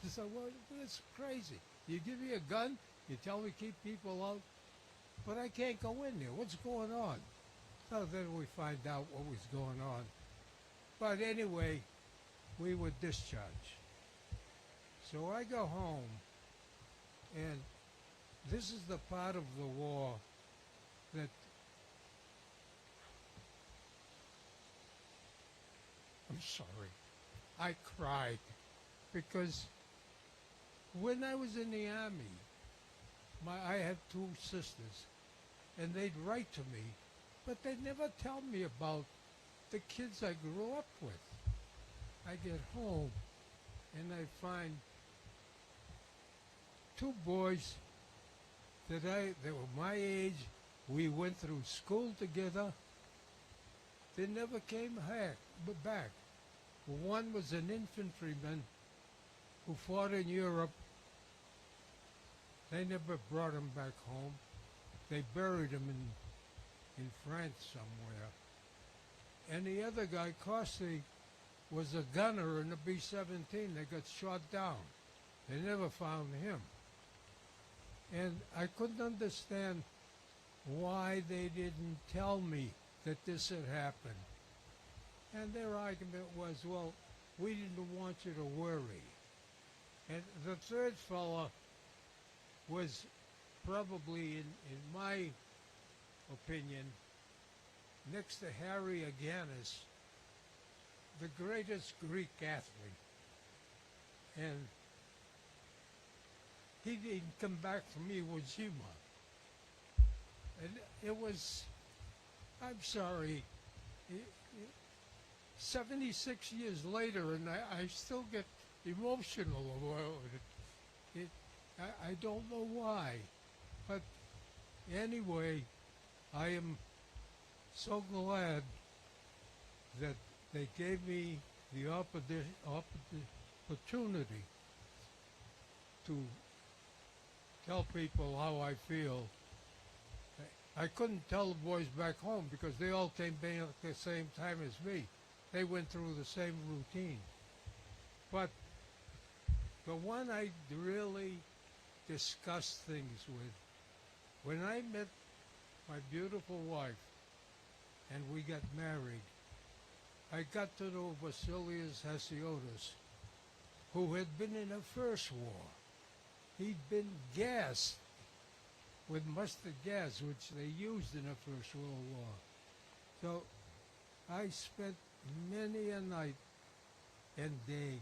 So, well, it's crazy. You give me a gun, you tell me keep people out, but I can't go in there. What's going on? So then we find out what was going on. But anyway, we were discharged. So I go home, and this is the part of the war that I'm sorry, I cried, because when I was in the Army, I had 2 sisters, and they'd write to me, but they'd never tell me about the kids I grew up with. I get home, and I find 2 boys that were my age. We went through school together. They never came back. One was an infantryman who fought in Europe. They never brought him back home. They buried him in France somewhere. And the other guy, Costi, was a gunner in the B-17 that got shot down. They never found him. And I couldn't understand why they didn't tell me that this had happened. And their argument was, well, we didn't want you to worry. And the third fellow was probably, in my opinion, next to Harry Aganis, the greatest Greek athlete. And he didn't come back from Iwo Jima. And it was, I'm sorry, 76 years later, and I still get emotional about it. I don't know why. But anyway, I am so glad that they gave me the opportunity to tell people how I feel. I couldn't tell the boys back home because they all came back at the same time as me. They went through the same routine. But the one I really discussed things with, when I met my beautiful wife and we got married, I got to know Vasilius Hasiotis, who had been in the First War. He'd been gassed with mustard gas, which they used in the First World War. So I spent many a night and day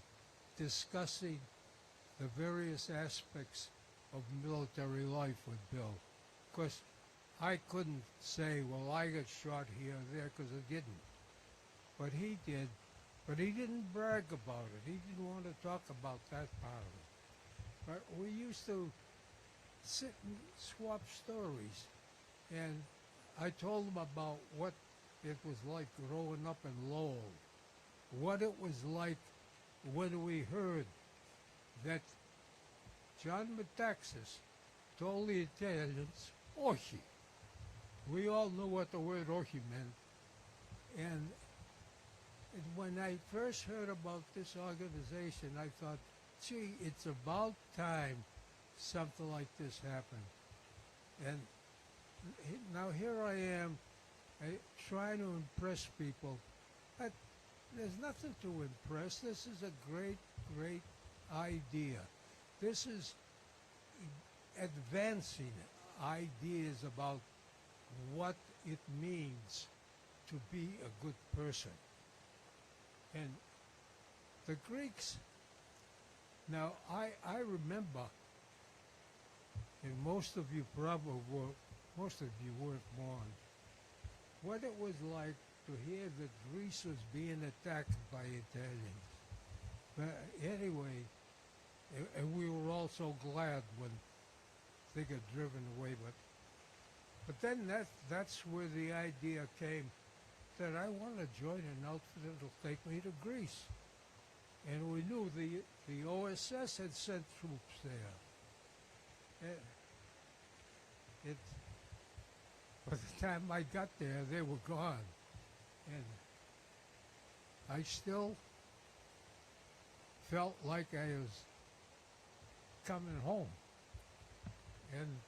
discussing the various aspects of military life with Bill. Of course, I couldn't say, well, I got shot here or there, because I didn't. But he did. But he didn't brag about it. He didn't want to talk about that part of it. But we used to sit and swap stories. And I told him about what it was like growing up in Lowell, what it was like when we heard that John Metaxas told the Italians, Ohi. We all knew what the word Ohi meant. And when I first heard about this organization, I thought, gee, it's about time something like this happened. And now here I am, trying to impress people. But there's nothing to impress. This is a great, great idea. This is advancing ideas about what it means to be a good person. And the Greeks, now I remember, and most of you probably most of you weren't born, what it was like to hear that Greece was being attacked by Italians. But anyway, and we were all so glad when they got driven away. But then that's where the idea came that I want to join an outfit that'll take me to Greece. And we knew the OSS had sent troops there. By the time I got there, they were gone. And I still felt like I was coming home. And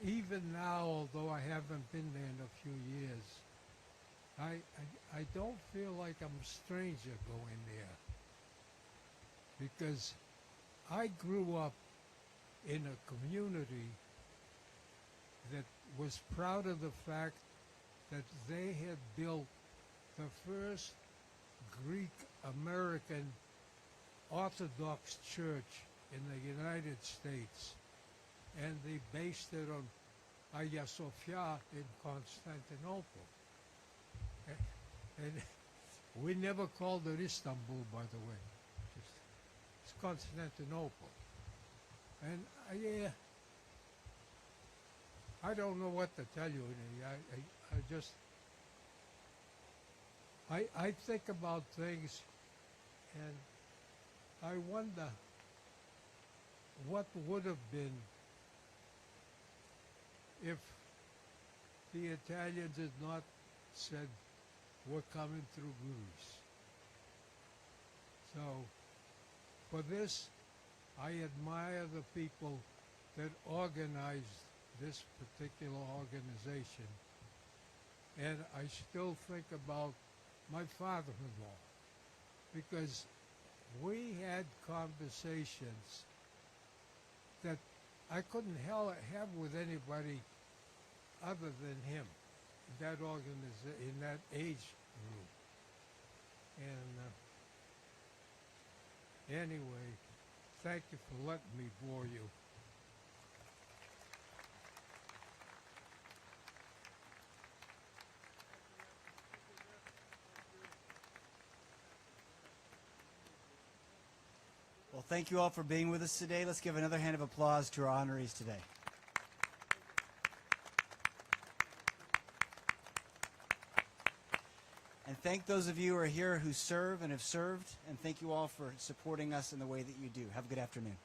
even now, although I haven't been there in a few years, I don't feel like I'm a stranger going there. Because I grew up in a community that was proud of the fact that they had built the first Greek-American Orthodox church in the United States. And they based it on Hagia Sophia in Constantinople. And we never called it Istanbul, by the way. It's Constantinople. And I don't know what to tell you. I think about things and I wonder what would have been if the Italians had not said, we're coming through Greece. So, for this, I admire the people that organized this particular organization. And I still think about my father-in-law, because we had conversations that I couldn't have with anybody other than him in that in that age group. And anyway, thank you for letting me bore you. Well, thank you all for being with us today. Let's give another hand of applause to our honorees today. And thank those of you who are here who serve and have served, and thank you all for supporting us in the way that you do. Have a good afternoon.